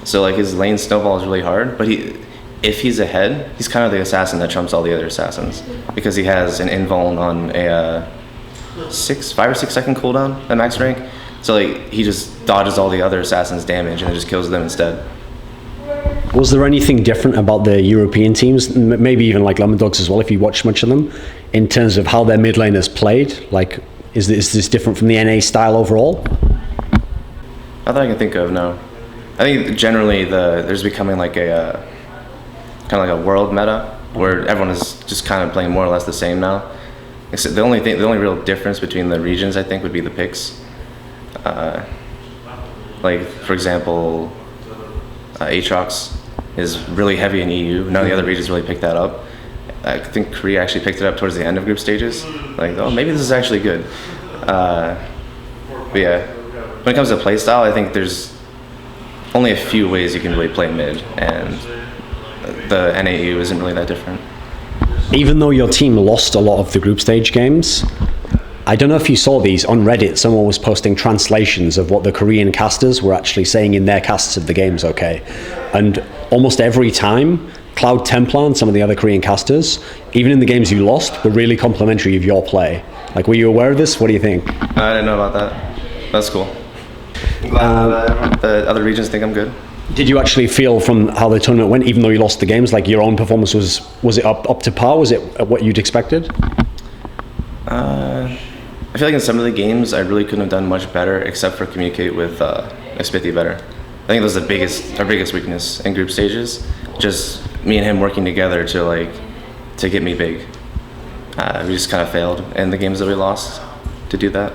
So like, his lane snowball is really hard, but if he's ahead, he's kind of the assassin that trumps all the other assassins, because he has an invuln on a 5 or 6 second cooldown at max rank. So like, he just dodges all the other assassins' damage and just kills them instead.
Was there anything different about the European teams, maybe even like Lemon Dogs as well, if you watched much of them, in terms of how their mid laners played? Like, is this different from the NA style overall?
Not that I can think of, no. I think generally there's becoming like a kind of like a world meta where everyone is just kind of playing more or less the same now. Except the only real difference between the regions, I think, would be the picks. Like, for example, Aatrox is really heavy in EU. None of the other regions really picked that up. I think Korea actually picked it up towards the end of group stages. Like, oh, maybe this is actually good. But yeah, when it comes to playstyle, I think there's only a few ways you can really play mid, and the NAU isn't really that different.
Even though your team lost a lot of the group stage games, I don't know if you saw these on Reddit. Someone was posting translations of what the Korean casters were actually saying in their casts of the games, okay? And almost every time, Cloud Templar and some of the other Korean casters, even in the games you lost, were really complimentary of your play. Like, were you aware of this? What do you think?
I didn't know about that. That's cool. The other regions think I'm good.
Did you actually feel from how the tournament went, even though you lost the games, like your own performance was it up to par? Was it what you'd expected?
I feel like in some of the games, I really couldn't have done much better except for communicate with Xmithie better. I think that was our biggest weakness in group stages. Just me and him working together to get me big. We just kind of failed in the games that we lost to do that.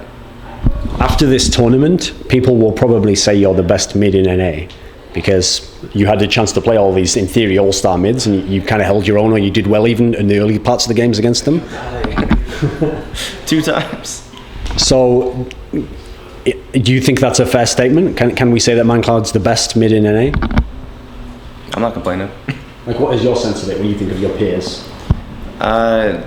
After this tournament, people will probably say you're the best mid in NA because you had the chance to play all these, in theory, all-star mids, and you kind of held your own, or you did well even in the early parts of the games against them.
2 times.
So, do you think that's a fair statement? Can we say that ManCloud's the best mid in NA?
I'm not complaining.
Like, what is your sense of it? What do you think of your peers?
I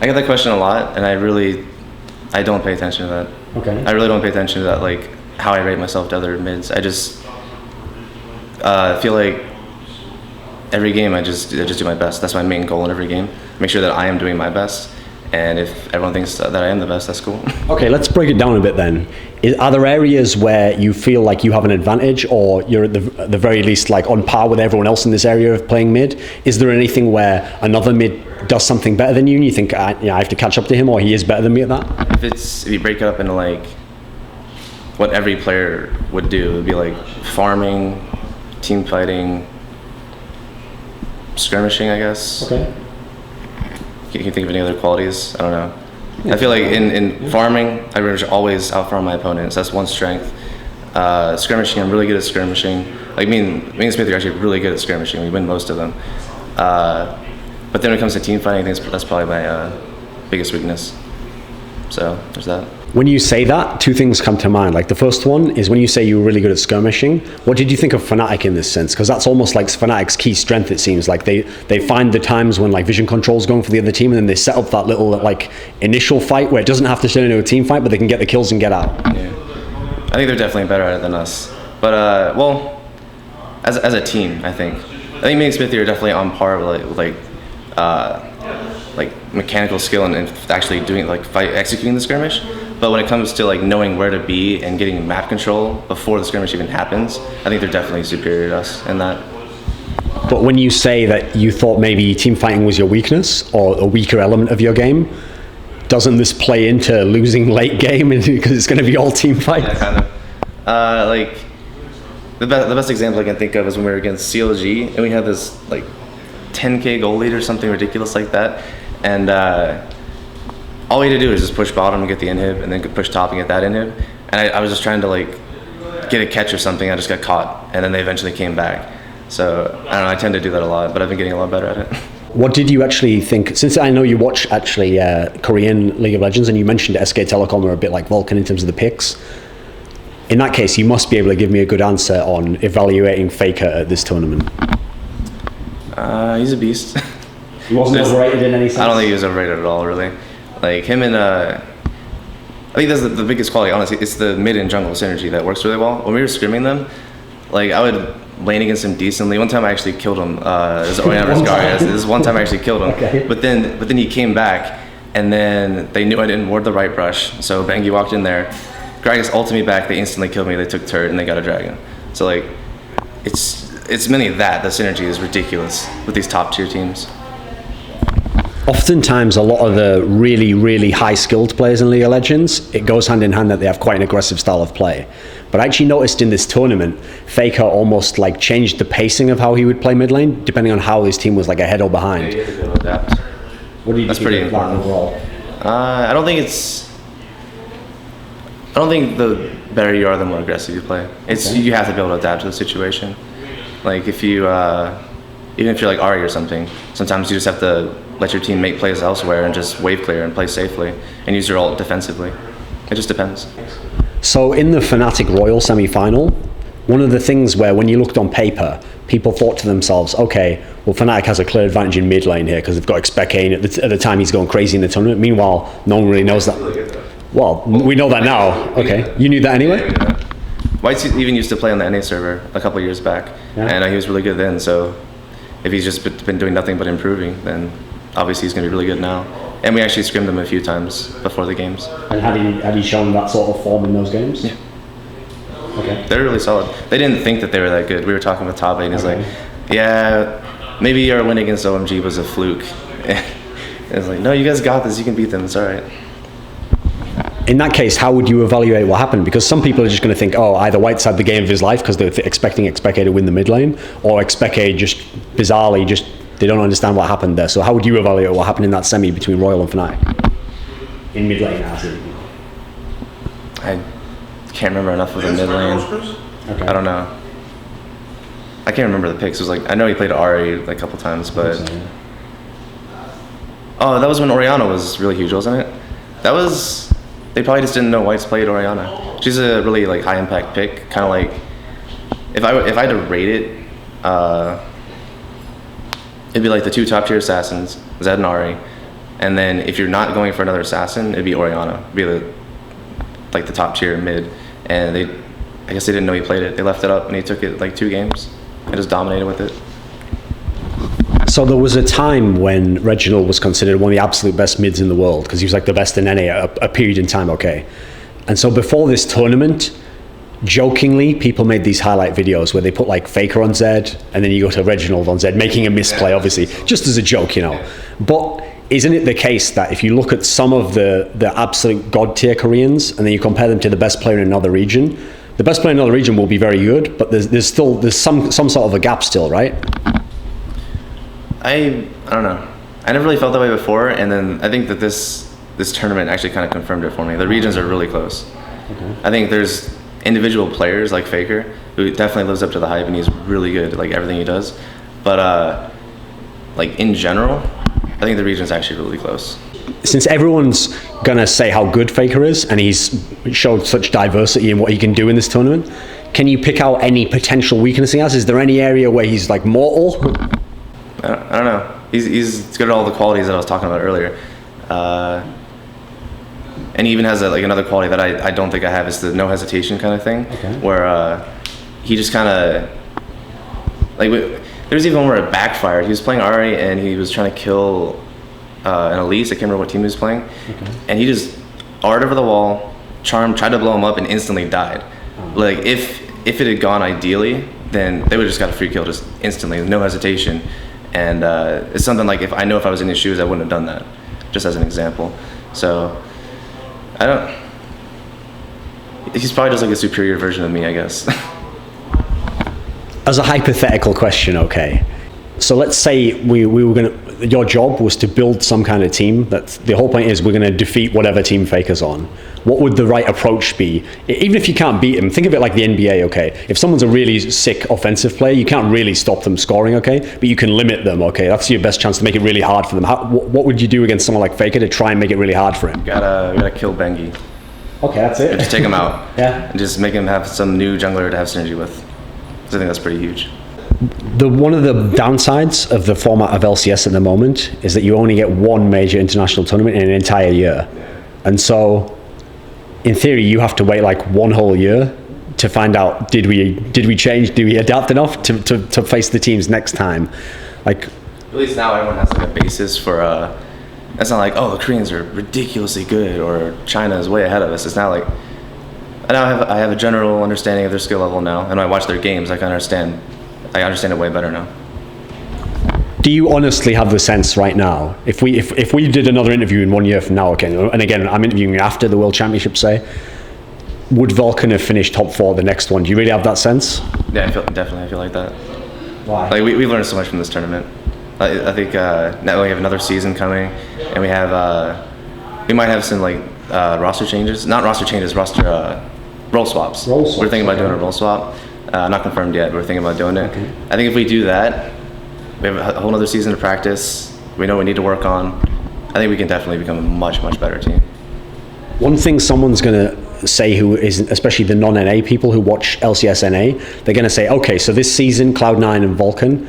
get that question a lot, and I don't pay attention to that.
Okay.
I really don't pay attention to that, like how I rate myself to other mids. I just feel like every game I just do my best. That's my main goal in every game. Make sure that I am doing my best. And if everyone thinks that I am the best, that's cool. Okay, let's break it down a bit then. Are there areas where you feel like you have an advantage, or you're at the very least like on par with everyone else in this area of playing mid? Is there anything where another mid does something better than you and you think, I have to catch up to him, or he is better than me at that? If you break it up into like what every player would do, it would be like farming, team fighting, skirmishing, I guess. Okay. Can you think of any other qualities? I don't know. Yeah. I feel like in farming, I always outfarm my opponents. That's one strength. Skirmishing, I'm really good at skirmishing. Like me and Xmithie are actually really good at skirmishing. We win most of them. But then when it comes to team fighting, I think that's probably my biggest weakness. So there's that. When you say that, 2 things come to mind. Like the first one is when you say you were really good at skirmishing, what did you think of Fnatic in this sense? Because that's almost like Fnatic's key strength, it seems. Like they find the times when like vision control's going for the other team, and then they set up that little like initial fight where it doesn't have to turn into a team fight, but they can get the kills and get out. Yeah. I think they're definitely better at it than us. But well, as a team, I think me and Xmithie are definitely on par with like mechanical skill and actually doing executing the skirmish. But when it comes to like knowing where to be and getting map control before the skirmish even happens, I think they're definitely superior to us in that. But when you say that you thought maybe team fighting was your weakness or a weaker element of your game, doesn't this play into losing late game because it's going to be all team fight? Yeah, kind of. Like the best example I can think of is when we were against CLG and we had this like 10k goal lead or something ridiculous like that, and all we had to do is just push bottom and get the inhib, and then push top and get that inhib. And I was just trying to like get a catch or something. I just got caught, and then they eventually came back. So I don't know. I tend to do that a lot, but I've been getting a lot better at it. What did you actually think? Since I know you watch actually Korean League of Legends, and you mentioned SK Telecom are a bit like Vulcun in terms of the picks. In that case, you must be able to give me a good answer on evaluating Faker at this tournament. He's a beast. He wasn't overrated in any sense? I don't think he was overrated at all, really. Like him and I think that's the biggest quality, honestly. It's the mid and jungle synergy that works really well. When we were scrimming them, like I would lane against him decently. One time I actually killed him. It was Oriana Zachary. This is one time I actually killed him. Okay. But then he came back, and then they knew I didn't ward the right brush. So Bengi walked in there, Gragas ulted me back. They instantly killed me. They took turret and they got a dragon. So like, it's mainly that the synergy is ridiculous with these top tier teams. Oftentimes, a lot of the really, really high-skilled players in League of Legends, it goes hand in hand that they have quite an aggressive style of play. But I actually noticed in this tournament, Faker almost like changed the pacing of how he would play mid lane, depending on how his team was like ahead or behind. Yeah, he had to adapt. What do you think? That's pretty important overall. I don't think better you are, the more aggressive you play. You have to be able to adapt to the situation. Like if you, even if you're like Ahri or something, sometimes you just have to let your team make plays elsewhere and just wave clear and play safely and use your ult defensively. It just depends.
So in the Fnatic-Royal semi-final, one of the things where when you looked on paper, people thought to themselves, okay, well, Fnatic has a clear advantage in mid lane here because they've got xPeke, and at the time he's going crazy in the tournament. Meanwhile, no one really knows that. Well, we know that now. Okay, you knew that anyway?
White's even used to play on the NA server a couple of years back, and he was really good then, so if he's just been doing nothing but improving, then obviously he's going to be really good now. And we actually scrimmed him a few times before the games.
And had he shown that sort of form in those games?
Yeah.
Okay.
They're really solid. They didn't think that they were that good. We were talking with Tabe, and he's like, yeah, maybe our win against OMG was a fluke. And it's like, no, you guys got this. You can beat them. It's all right.
In that case, how would you evaluate what happened? Because some people are just going to think, oh, either White's had the game of his life because they're expecting xPeke to win the mid lane, or xPeke just bizarrely they don't understand what happened there. So how would you evaluate what happened in that semi between Royal and Fnatic? In mid lane,
I can't remember enough of the mid lane.
Okay.
I don't know. I can't remember the picks. It was like, I know he played Ahri like a couple times, but oh, that was when Oriana was really huge, wasn't it? They probably just didn't know White's played Oriana. She's a really like high impact pick, kind of like if I had to rate it, it'd be like the two top tier assassins, Zed and Ahri, and then if you're not going for another assassin, it'd be Oriana, it'd be the top tier mid, and I guess they didn't know he played it. They left it up and he took it like 2 games and just dominated with it.
So there was a time when Reginald was considered one of the absolute best mids in the world because he was like the best in NA at a period in time, okay? And so before this tournament, jokingly, people made these highlight videos where they put like Faker on Zed, and then you go to Reginald on Zed, making a misplay, obviously, just as a joke, you know. But isn't it the case that if you look at some of the absolute god tier Koreans, and then you compare them to the best player in another region, the best player in another region will be very good, but there's some sort of a gap still, right?
I don't know. I never really felt that way before, and then I think that this tournament actually kind of confirmed it for me. The regions are really close. Okay. I think there's individual players like Faker who definitely lives up to the hype, and he's really good at like everything he does. But like in general, I think the region's actually really close.
Since everyone's gonna say how good Faker is, and he's showed such diversity in what he can do in this tournament, can you pick out any potential weakness he has? Is there any area where he's like mortal?
I don't know. He's good at all the qualities that I was talking about earlier. And he even has like another quality that I don't think I have, is the no hesitation kind of thing, where he just kind of, like, there was even one where it backfired. He was playing Ahri and he was trying to kill an Elise. I can't remember what team he was playing. And he just R'd over the wall, tried to blow him up, and instantly died. Like, if it had gone ideally, then they would have just got a free kill just instantly, no hesitation. And it's something like, if I was in his shoes, I wouldn't have done that, just as an example. So he's probably just like a superior version of me, I guess.
As a hypothetical question, okay. So let's say we were your job was to build some kind of team that the whole point is we're gonna defeat whatever team Faker's on. What would the right approach be? Even if you can't beat him, think of it like the NBA, okay? If someone's a really sick offensive player, you can't really stop them scoring, okay? But you can limit them, okay? That's your best chance to make it really hard for them. What would you do against someone like Faker to try and make it really hard for him?
We gotta kill Bengi.
Okay, that's it.
Just take him out.
Yeah.
And just make him have some new jungler to have synergy with. So I think that's pretty huge.
One of the downsides of the format of LCS at the moment is that you only get one major international tournament in an entire year. And so, in theory, you have to wait like one whole year to find out, did we change, did we adapt enough to face the teams next time? Like,
at least now everyone has like a basis for, it's not like, oh, the Koreans are ridiculously good or China is way ahead of us. It's not like, I have a general understanding of their skill level now, and when I watch their games, I understand it way better now.
Do you honestly have the sense right now, if we did another interview in 1 year from now, okay, and again, I'm interviewing you after the World Championship, say, would Vulcun have finished top 4 the next one? Do you really have that sense?
Yeah, I feel like that.
Why?
Like, we learned so much from this tournament. I think now we have another season coming, and we might have some like roster changes. Not roster changes, roster Role swaps.
Role swaps,
We're thinking about
okay.
doing a role swap. Not confirmed yet, but we're thinking about doing it.
Okay.
I think if we do that, we have a whole other season to practice. We know what we need to work on. I think we can definitely become a much, much better team.
One thing someone's going to say, who is, especially the non-NA people who watch LCS NA, they're going to say, okay, so this season, Cloud9 and Vulcun,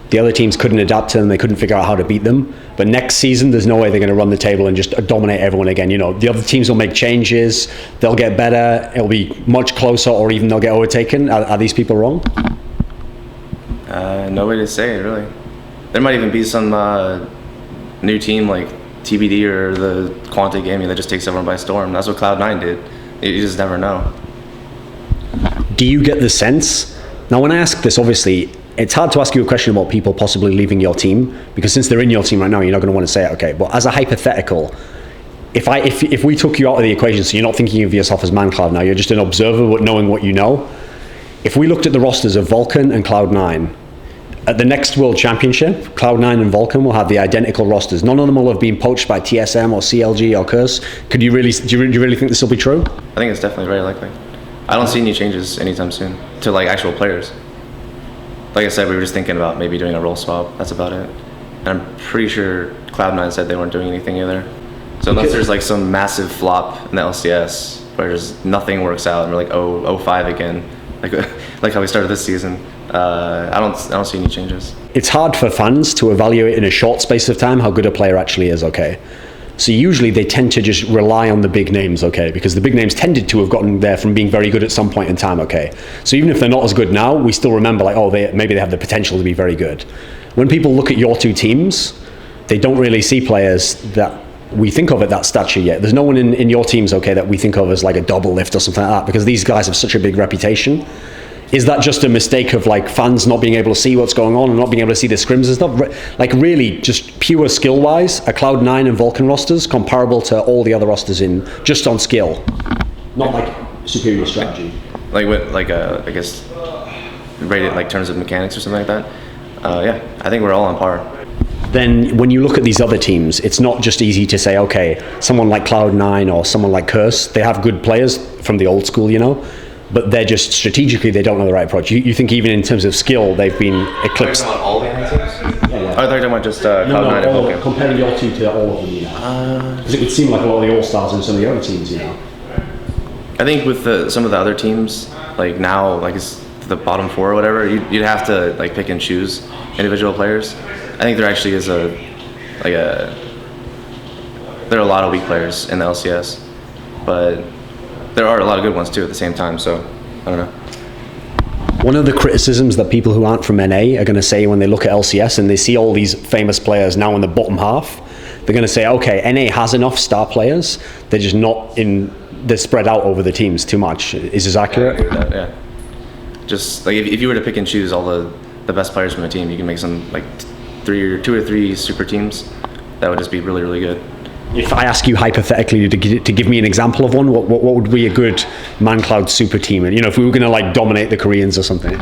the other teams couldn't adapt to them, they couldn't figure out how to beat them. But next season, there's no way they're going to run the table and just dominate everyone again. You know, the other teams will make changes, they'll get better, it'll be much closer, or even they'll get overtaken. Are these people wrong?
No way to say it, really. There might even be some new team like TBD or the Quantic Gaming that just takes everyone by storm. That's what Cloud9 did. You just never know.
Do you get the sense? Now, when I ask this, obviously, it's hard to ask you a question about people possibly leaving your team, because since they're in your team right now, you're not going to want to say it, okay? But as a hypothetical, if we took you out of the equation, so you're not thinking of yourself as ManCloud now, you're just an observer, but knowing what you know. If we looked at the rosters of Vulcun and Cloud9, at the next World Championship, Cloud9 and Vulcun will have the identical rosters. None of them will have been poached by TSM or CLG or Curse. Do you really think this will be true?
I think it's definitely very likely. I don't see any changes anytime soon to like actual players. Like I said, we were just thinking about maybe doing a role swap. That's about it. And I'm pretty sure Cloud9 said they weren't doing anything either. So unless there's like some massive flop in the LCS where just nothing works out and we're like 0-5 again, like how we started this season, I don't see any changes.
It's hard for fans to evaluate in a short space of time how good a player actually is, okay? So usually they tend to just rely on the big names, okay? Because the big names tended to have gotten there from being very good at some point in time, okay? So even if they're not as good now, we still remember like, oh, maybe they have the potential to be very good. When people look at your two teams, they don't really see players that we think of at that stature yet. There's no one in your teams, okay, that we think of as like a double lift or something like that, because these guys have such a big reputation. Is that just a mistake of like fans not being able to see what's going on and not being able to see the scrims and stuff? Like really, just pure skill-wise, are Cloud9 and Vulcun rosters comparable to all the other rosters in just on skill, not like superior strategy?
Like what? Like I guess rated like terms of mechanics or something like that. Yeah, I think we're all on par.
Then when you look at these other teams, it's not just easy to say, okay, someone like Cloud9 or someone like Curse, they have good players from the old school, you know, but they're just strategically, they don't know the right approach. You think even in terms of skill, they've been eclipsed?
Are you talking about all the other teams?
Yeah.
I thought you were talking about just Cloud9 and Vulcun.
Comparing your two to all of them, you know. Because it would seem like a lot of the all-stars in some of the other teams, you know.
I think with some of the other teams, like now, like it's the bottom four or whatever, you'd have to like pick and choose individual players. I think there actually is there are a lot of weak players in the LCS, but there are a lot of good ones too at the same time, so I don't know.
One of the criticisms that people who aren't from NA are going to say when they look at LCS and they see all these famous players now in the bottom half, they're going to say, okay, NA has enough star players, they're just not in, they're spread out over the teams too much. Is this accurate?
Yeah. Just like if you were to pick and choose all the best players from a team, you can make some like two or three super teams that would just be really, really good.
If I ask you hypothetically to give me an example of one, what would be a good ManCloud super team? And you know, if we were going to like dominate the Koreans or something.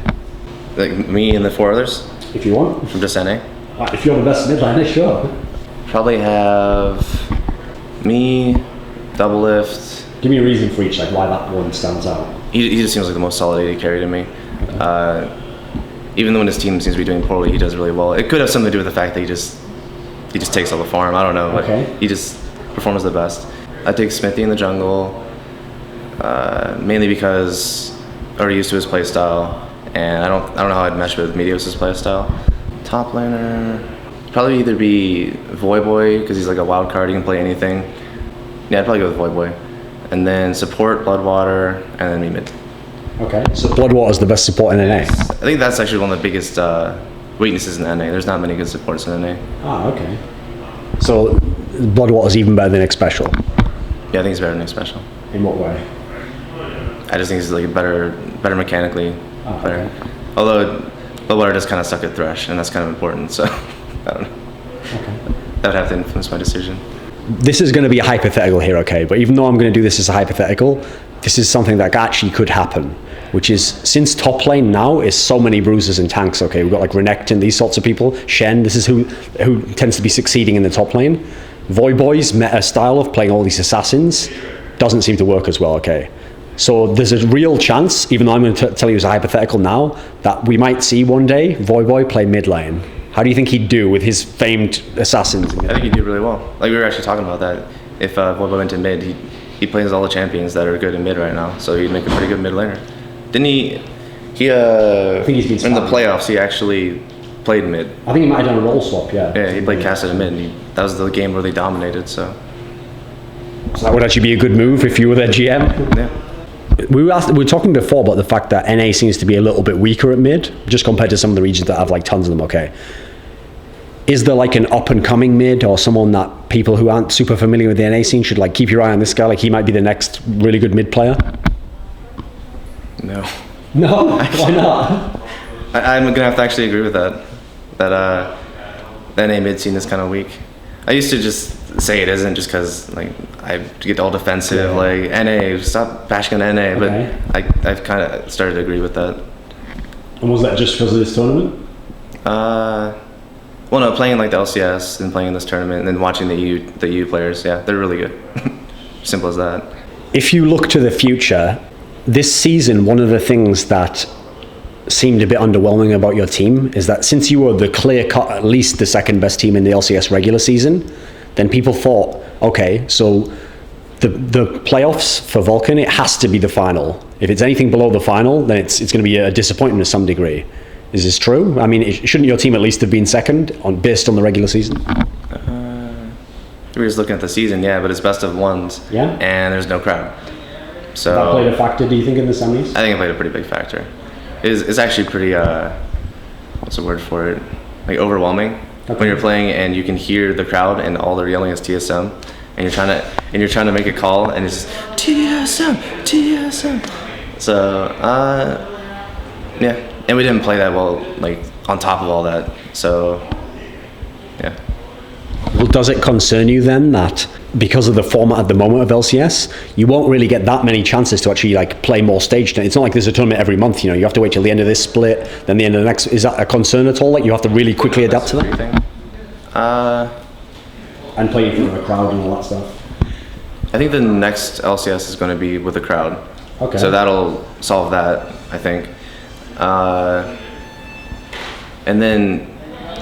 Like me and the four others?
If you want.
From just NA?
If you're the best mid-laner, sure.
Probably have me, Double Lift.
Give me a reason for each, like why that one stands out.
He just seems like the most solid AD carry to me. Okay. Even though when his team seems to be doing poorly, he does really well. It could have something to do with the fact that he just takes all the farm. I don't know, but he just performs the best. I take Xmithie in the jungle, mainly because I'm already used to his playstyle, and I don't know how I'd mesh with Meteos' playstyle. Top laner, probably either be Voyboy because he's like a wild card. He can play anything. Yeah, I'd probably go with Voyboy, and then support BloodWater, and then me mid. Okay. So BloodWater is the best support in NA. I think that's actually one of the biggest weaknesses in NA. There's not many good supports in NA.
Ah, okay. So BloodWater is even better than xSpecial?
Yeah, I think it's better than xSpecial.
In what way?
I just think it's like better mechanically.
Oh,
better.
Okay.
Although BloodWater does kind of suck at Thresh, and that's kind of important. So I don't know.
Okay.
That would have to influence my decision.
This is going to be a hypothetical here, okay? But even though I'm going to do this as a hypothetical, this is something that actually could happen, which is since top lane now is so many bruisers and tanks, okay? We've got like Renekton, these sorts of people. Shen, this is who tends to be succeeding in the top lane. Voyboy's meta style of playing all these assassins doesn't seem to work as well, okay? So there's a real chance, even though I'm going to tell you as a hypothetical now, that we might see one day Voyboy play mid lane. How do you think he'd do with his famed assassins?
I think he'd do really well. Like we were actually talking about that. If Voyboy went to mid, he plays all the champions that are good in mid right now, so he'd make a pretty good mid laner. Didn't he? I think he's been in the playoffs. He actually played mid.
I think he might have done a role swap.
Yeah, he played Kassadin mid. And that was the game where they dominated. So
that would actually be a good move if you were their GM.
Yeah.
We were talking before about the fact that NA seems to be a little bit weaker at mid, just compared to some of the regions that have like tons of them. Okay. Is there like an up and coming mid, or someone that people who aren't super familiar with the NA scene should like keep your eye on this guy? Like he might be the next really good mid player.
No.
No? Why not?
I'm gonna have to actually agree with that. That the NA mid scene is kind of weak. I used to just say it isn't, just because like I get all defensive, like NA, stop bashing on NA.
Okay.
But I've kind of started to agree with that.
And was that just because of this tournament?
Well, no, playing like the LCS and playing in this tournament and then watching the EU players, yeah, they're really good. Simple as that.
If you look to the future, this season, one of the things that seemed a bit underwhelming about your team is that since you were the clear cut, at least the second best team in the LCS regular season, then people thought, okay, so the playoffs for Vulcun, it has to be the final. If it's anything below the final, then it's going to be a disappointment to some degree. Is this true? I mean, shouldn't your team at least have been second based on the regular season?
We're just looking at the season, yeah, but it's best of ones.
Yeah.
And there's no crowd. So
that played a factor, do you think, in the semis?
I think it played a pretty big factor. It's actually pretty, what's the word for it? Like overwhelming. Okay. When you're playing and you can hear the crowd and all they're yelling is TSM, and you're trying to make a call and it's just TSM, TSM. So yeah. And we didn't play that well, like, on top of all that, so, yeah.
Well, does it concern you then that because of the format at the moment of LCS, you won't really get that many chances to actually, like, play more stage? It's not like there's a tournament every month, you know, you have to wait till the end of this split, then the end of the next. Is that a concern at all? Like, you have to really quickly adapt to that? And play in front of a crowd and all that stuff?
I think the next LCS is going to be with a crowd.
Okay.
So that'll solve that, I think. And then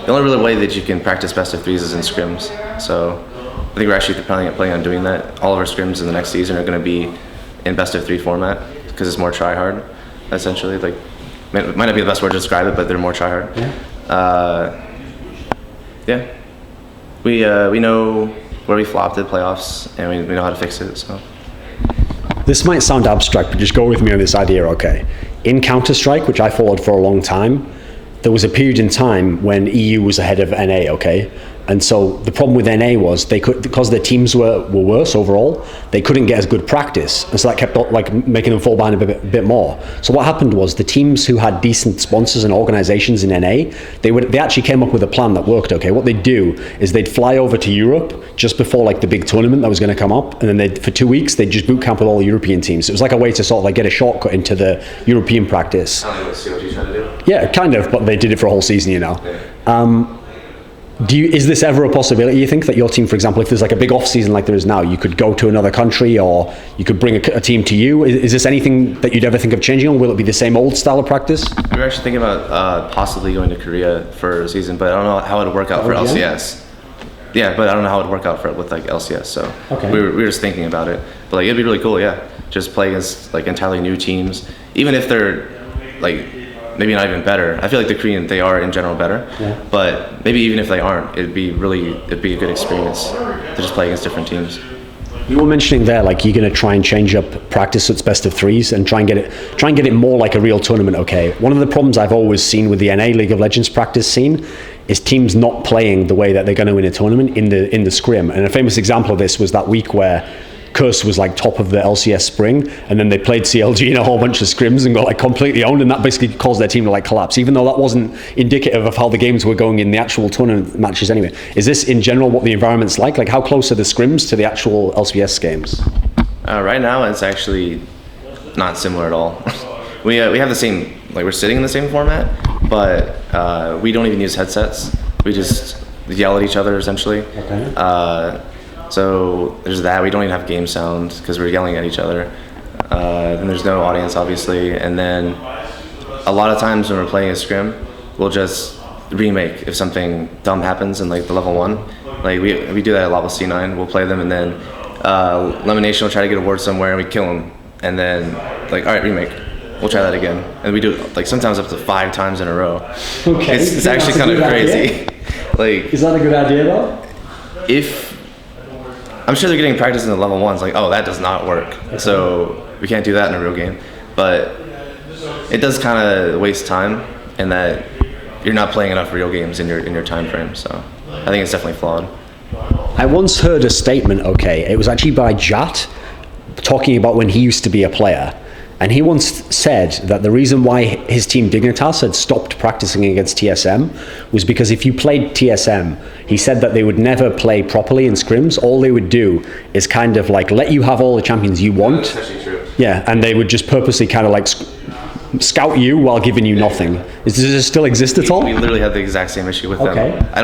the only real way that you can practice best of threes is in scrims. So I think we're actually planning on doing that. All of our scrims in the next season are going to be in best of three format because it's more try hard, essentially. Like, it might not be the best word to describe it, but they're more try hard. Yeah. Yeah. We know where we flopped at playoffs, and we know how to fix it. So.
This might sound abstract, but just go with me on this idea, okay? In Counter-Strike, which I followed for a long time, there was a period in time when EU was ahead of NA, okay? And so the problem with NA was they could, because their teams were worse overall, they couldn't get as good practice. And so that kept like making them fall behind a bit more. So what happened was the teams who had decent sponsors and organizations in NA, they actually came up with a plan that worked, okay? What they'd do is they'd fly over to Europe just before like the big tournament that was gonna come up. And then for 2 weeks, they'd just boot camp with all the European teams. It was like a way to sort of like get a shortcut into the European practice.
I don't know, see what you're trying to do.
Yeah, kind of, but they did it for a whole season, you know. Yeah. Is this ever a possibility, you think, that your team, for example, if there's like a big off season like there is now, you could go to another country or you could bring a team to you? Is this anything that you'd ever think of changing, or will it be the same old style of practice?
We were actually thinking about possibly going to Korea for a season, but I don't know how it would work out for LCS. Yeah, but I don't know how it would work out for it with like LCS, so okay. we were just thinking about it. But like it'd be really cool, yeah. Just play against like entirely new teams, even if they're like maybe not even better. I feel like the Korean, they are in general better, yeah. But maybe even if they aren't, it'd be a good experience to just play against different teams.
You were mentioning there, like you're going to try and change up practice so it's best of threes and try and get it more like a real tournament. Okay, one of the problems I've always seen with the NA League of Legends practice scene is teams not playing the way that they're going to win a tournament in the scrim. And a famous example of this was that week where Curse was like top of the LCS spring, and then they played CLG in a whole bunch of scrims and got like completely owned, and that basically caused their team to like collapse, even though that wasn't indicative of how the games were going in the actual tournament matches anyway. Is this in general what the environment's like? Like how close are the scrims to the actual LCS games?
Right now it's actually not similar at all. we have the same, like we're sitting in the same format, but we don't even use headsets. We just yell at each other essentially. Okay. So there's that. We don't even have game sound because we're yelling at each other. Then there's no audience, obviously. And then a lot of times when we're playing a scrim, we'll just remake if something dumb happens in like the level 1. Like we do that a lot with C9. We'll play them, and then Lemonation will try to get a ward somewhere, and we kill him. And then like, all right, remake. We'll try that again. And we do it like sometimes up to 5 times in a row.
Okay.
It's actually kind of crazy. Like,
is that a good idea though?
If I'm sure they're getting practice in the level 1s, like, oh, that does not work. So we can't do that in a real game. But it does kind of waste time, in that you're not playing enough real games in your time frame. So I think it's definitely flawed.
I once heard a statement, okay, it was actually by Jatt, talking about when he used to be a player. And he once said that the reason why his team Dignitas had stopped practicing against TSM was because if you played TSM, he said that they would never play properly in scrims. All they would do is kind of like let you have all the champions you want.
That's actually true.
Yeah, and they would just purposely kind of like scout you while giving you nothing. Does this still exist at all?
We literally had the exact same issue with them. I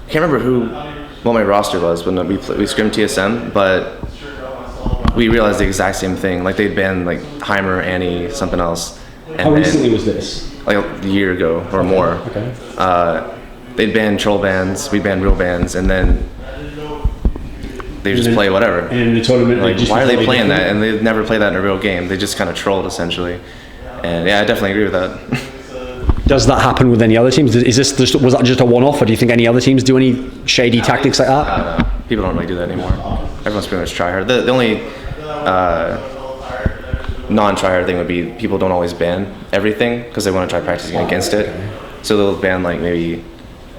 can't remember what my roster was when we scrimmed TSM, but we realized the exact same thing. Like they'd banned like Heimer, Annie, something else. And
how recently was this?
Like a year ago or more.
Okay.
They'd banned troll bans, we'd banned real bans, and then they just play whatever.
And in the tournament,
like, why are they playing that? And they've never played that in a real game. They just kind of trolled essentially. And yeah, I definitely agree with that.
Does that happen with any other teams? Was that just a one-off, or do you think any other teams do any shady tactics like that?
No. People don't really do that anymore. Everyone's pretty much tryhard. The only non-tryhard thing would be people don't always ban everything because they want to try practicing against it. So they'll ban like maybe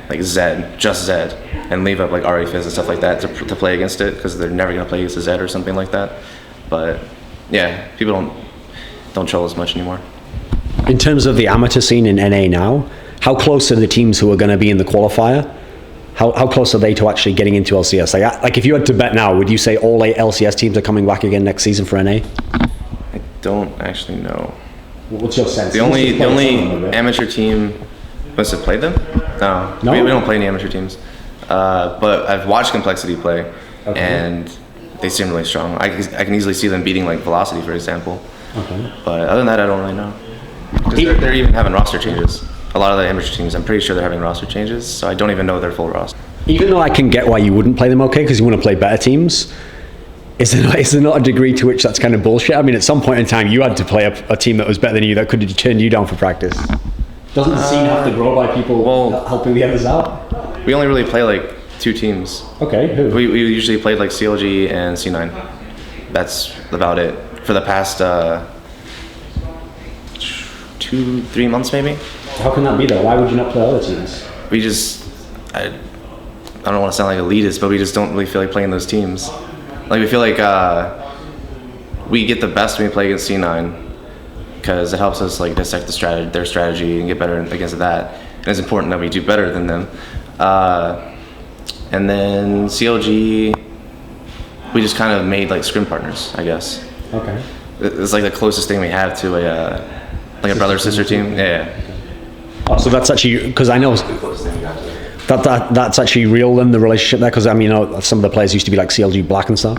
like Zed, just Zed, and leave up like Ahri, Fizz and stuff like that to play against it because they're never gonna play against a Zed or something like that. But yeah, people don't troll as much anymore.
In terms of the amateur scene in NA now, how close are the teams who are going to be in the qualifier? How close are they to actually getting into LCS? Like if you had to bet now, would you say all 8 LCS teams are coming back again next season for NA?
I don't actually know.
What's your sense?
The only amateur team must have played them? No? We don't play any amateur teams. But I've watched Complexity play, and they seem really strong. I can easily see them beating like Velocity, for example.
Okay.
But other than that, I don't really know. Because they're even having roster changes. A lot of the amateur teams, I'm pretty sure they're having roster changes, so I don't even know their full roster.
Even though I can get why you wouldn't play them, okay, because you want to play better teams, is there not a degree to which that's kind of bullshit? I mean, at some point in time, you had to play a team that was better than you, that could have turned you down for practice. Doesn't the scene have to grow by people helping the others out?
We only really play like 2 teams.
Okay, who?
We usually played like CLG and C9. That's about it. For the past 2-3 months maybe.
How can that be though? Why would you not play other teams?
We just, I don't want to sound like elitist, but we just don't really feel like playing those teams. Like we feel like we get the best when we play against C9 because it helps us like dissect their strategy and get better against that. And it's important that we do better than them. And then CLG, we just kind of made like scrim partners, I guess.
Okay.
It's like the closest thing we have to a brother sister team. Yeah.
Oh, so that's actually, because I know that's actually real then, the relationship there, because I mean, some of the players used to be like CLG Black and stuff.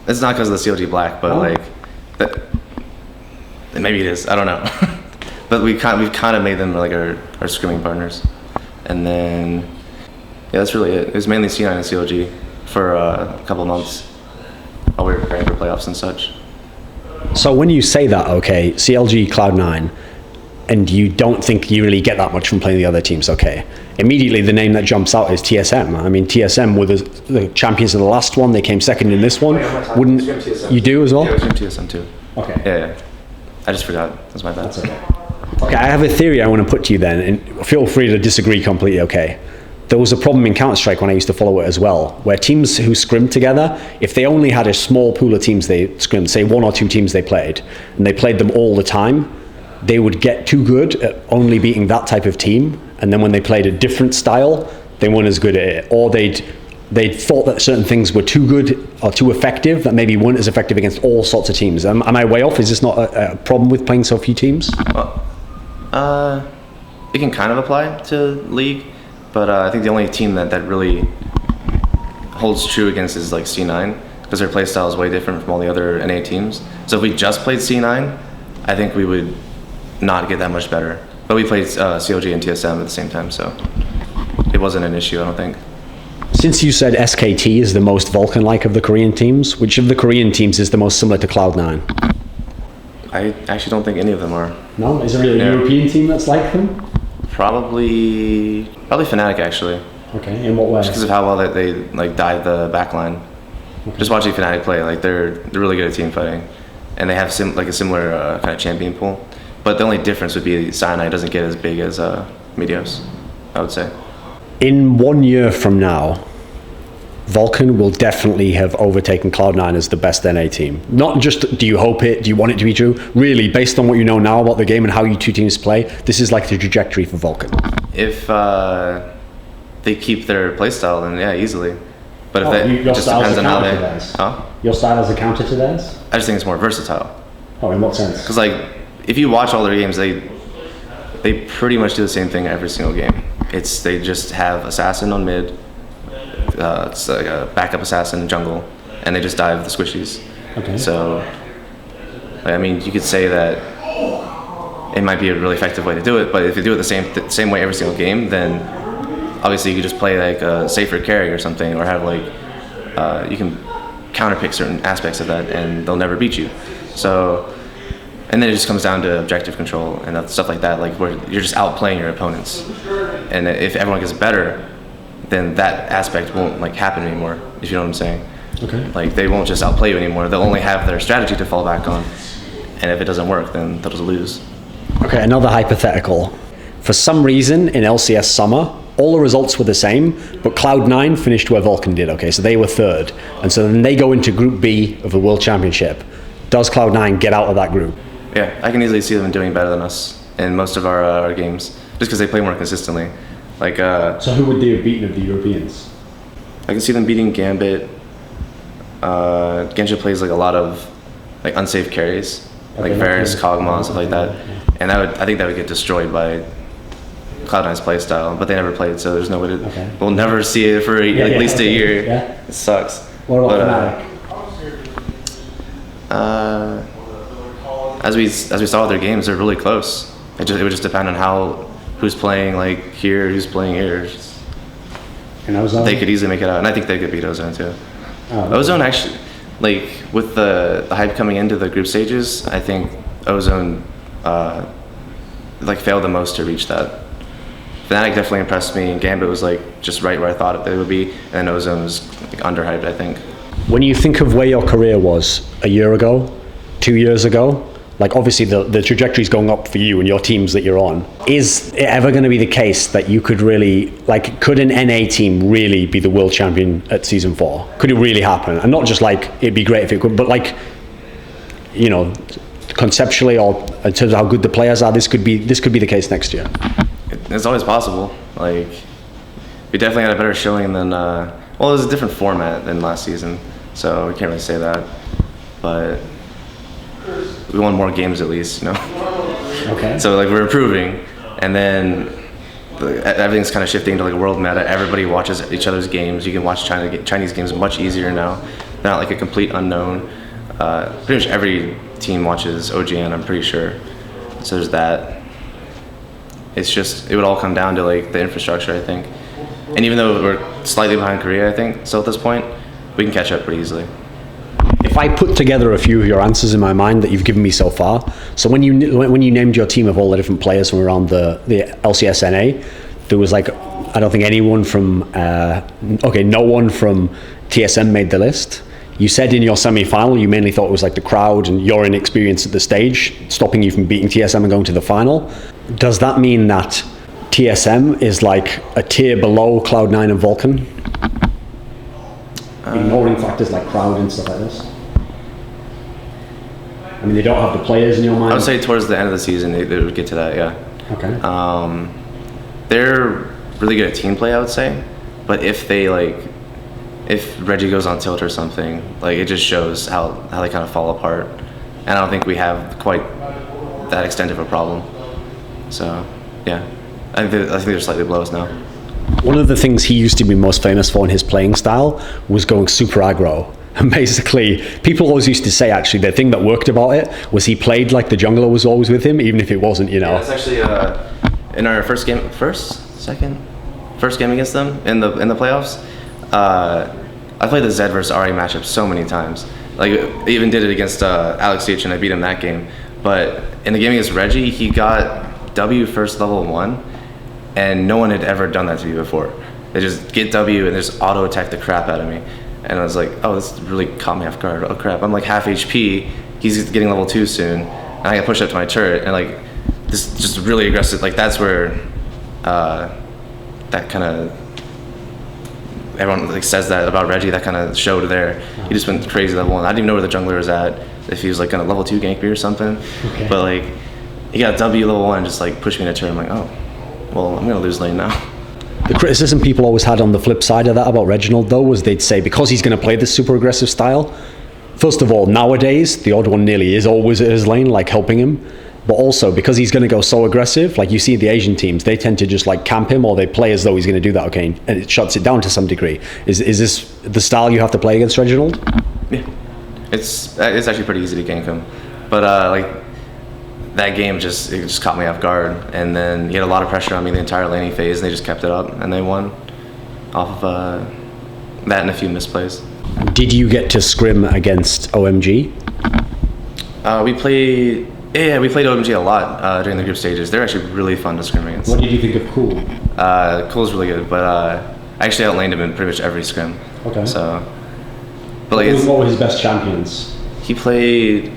It's not because of the CLG Black, but maybe it is. I don't know. But we've kind of made them like our scrimming partners, and then yeah, that's really it. It was mainly C9 and CLG for a couple of months while we were preparing for playoffs and such.
So when you say that, okay, CLG Cloud9, and you don't think you really get that much from playing the other teams, okay, immediately the name that jumps out is TSM. I mean, TSM were the champions of the last one. They came second in this one. Wouldn't you do as well?
Yeah, we scrimmed TSM too.
Okay.
Yeah. I just forgot. That's my bad.
That's okay. Okay, I have a theory I want to put to you then, and feel free to disagree completely, okay? There was a problem in Counter-Strike when I used to follow it as well, where teams who scrimmed together, if they only had a small pool of teams they scrimmed, say 1 or 2 teams they played, and they played them all the time, they would get too good at only beating that type of team, and then when they played a different style, they weren't as good at it, or they'd thought that certain things were too good or too effective that maybe weren't as effective against all sorts of teams. Am I way off? Is this not a problem with playing so few teams?
Well, it can kind of apply to League, but I think the only team that really holds true against is like C9, because because their playstyle is way different from all the other NA teams. So if we just played C9, I think we would not get that much better. But we played CLG and TSM at the same time, so it wasn't an issue, I don't think.
Since you said SKT is the most Vulcun-like of the Korean teams, which of the Korean teams is the most similar to Cloud9?
I actually don't think any of them are.
No? Is there really a European team that's like them?
Probably Fnatic, actually.
Okay, in what way?
Just because of how well they like dive the backline. Okay. Just watching Fnatic play, like they're really good at team fighting, and they have a similar kind of champion pool. But the only difference would be C9 doesn't get as big as Meteos, I would say.
In 1 year from now, Vulcun will definitely have overtaken Cloud9 as the best NA team. Not just do you hope it, do you want it to be true? Really, based on what you know now about the game and how you two teams play, this is like the trajectory for Vulcun.
If they keep their playstyle, then yeah, easily. But if it just depends on how they...
Your style is a counter to theirs?
I just think it's more versatile.
Oh, in what sense?
Because like, if you watch all their games, they pretty much do the same thing every single game. They just have assassin on mid, it's like a backup assassin in jungle, and they just dive the squishies.
Okay.
So, I mean, you could say that it might be a really effective way to do it, but if you do it the same way every single game, then obviously you could just play like a safer carry or something, or have like you can counterpick certain aspects of that, and they'll never beat you. So. And then it just comes down to objective control and stuff like that, like where you're just outplaying your opponents. And if everyone gets better, then that aspect won't like happen anymore, if you know what I'm saying.
Okay.
Like they won't just outplay you anymore. They'll only have their strategy to fall back on. And if it doesn't work, then they'll just lose.
Okay, another hypothetical. For some reason in LCS summer, all the results were the same, but Cloud9 finished where Vulcun did, okay? So they were third. And so then they go into Group B of the World Championship. Does Cloud9 get out of that group?
Yeah, I can easily see them doing better than us in most of our games, just because they play more consistently. Like,
so who would they have beaten of the Europeans?
I can see them beating Gambit. Genshin plays like a lot of like unsafe carries, like Varus, Kog'Maw, stuff like that, and I think that would get destroyed by Cloud9's playstyle. But they never played, so there's no way to. We'll never see it for at least a year.
Yeah.
It sucks.
What about
Fnatic? As we saw with their games, they're really close. It would just depend on who's playing like here, who's playing here.
And Ozone?
They could easily make it out, and I think they could beat Ozone too.
Oh,
Ozone actually, like with the hype coming into the group stages, I think Ozone like failed the most to reach that. Fnatic definitely impressed me, and Gambit was like just right where I thought they would be, and Ozone was like underhyped, I think.
When you think of where your career was a year ago, 2 years ago, like obviously the trajectory's going up for you and your teams that you're on. Is it ever going to be the case that you could really, like, could an NA team really be the world champion at season 4? Could it really happen? And not just like, it'd be great if it could, but like, you know, conceptually or in terms of how good the players are, this could be the case next year.
It's always possible. Like, we definitely had a better showing than, well, it was a different format than last season, so we can't really say that. But we won more games at least, you know.
Okay.
So like we're improving, and then everything's kind of shifting to like a world meta. Everybody watches each other's games. You can watch Chinese games much easier now. They're not like a complete unknown. Pretty much every team watches OGN, I'm pretty sure. So there's that. It's just, it would all come down to like the infrastructure, I think. And even though we're slightly behind Korea, I think, so at this point, we can catch up pretty easily.
If I put together a few of your answers in my mind that you've given me so far, so when you named your team of all the different players from around the LCS NA, there was like, I don't think anyone from, no one from TSM made the list. You said in your semi-final, you mainly thought it was like the crowd and your inexperience at the stage, stopping you from beating TSM and going to the final. Does that mean that TSM is like a tier below Cloud9 and Vulcun? Ignoring factors like crowd and stuff like this? I mean, they don't have the players in your mind?
I would say towards the end of the season, they would get to that, yeah.
Okay.
They're really good at team play, I would say. But if Reggie goes on tilt or something, like it just shows how they kind of fall apart. And I don't think we have quite that extent of a problem. So, yeah. I think they're slightly below us now.
One of the things he used to be most famous for in his playing style was going super aggro. And basically, people always used to say, actually, the thing that worked about it was he played like the jungler was always with him, even if it wasn't, you know.
Yeah, it's actually in our first game against them in the playoffs. I played the Zed versus Ahri matchup so many times. Like, I even did it against Alex H, and I beat him that game. But in the game against Reggie, he got W first level 1, and no one had ever done that to me before. They just get W and just auto attack the crap out of me. And I was like, oh, this really caught me off guard. Oh crap, I'm like half HP. He's getting level 2 soon. And I got pushed up to my turret, and like, this just really aggressive. Like, that's where that kind of, everyone like says that about Reggie, that kind of showed there. He just went crazy level 1. I didn't even know where the jungler was at, if he was like gonna level 2 gank me or something. Okay. But like, he got W level 1, just like pushed me in a turret. I'm like, oh, well, I'm gonna lose lane now.
The criticism people always had on the flip side of that about Reginald, though, was they'd say because he's going to play this super aggressive style, first of all, nowadays, the odd one nearly is always at his lane, like helping him. But also, because he's going to go so aggressive, like you see the Asian teams, they tend to just like camp him, or they play as though he's going to do that, okay? And it shuts it down to some degree. Is this the style you have to play against Reginald?
Yeah. It's actually pretty easy to gank him. But like, that game just caught me off guard, and then he had a lot of pressure on me the entire laning phase, and they just kept it up, and they won off of that and a few misplays.
Did you get to scrim against OMG?
We played OMG a lot during the group stages. They're actually really fun to scrim against.
What did you think of Cool?
Cool's really good, but I actually outlaned him in pretty much every scrim.
Okay.
So, but like,
what were his best champions?
He played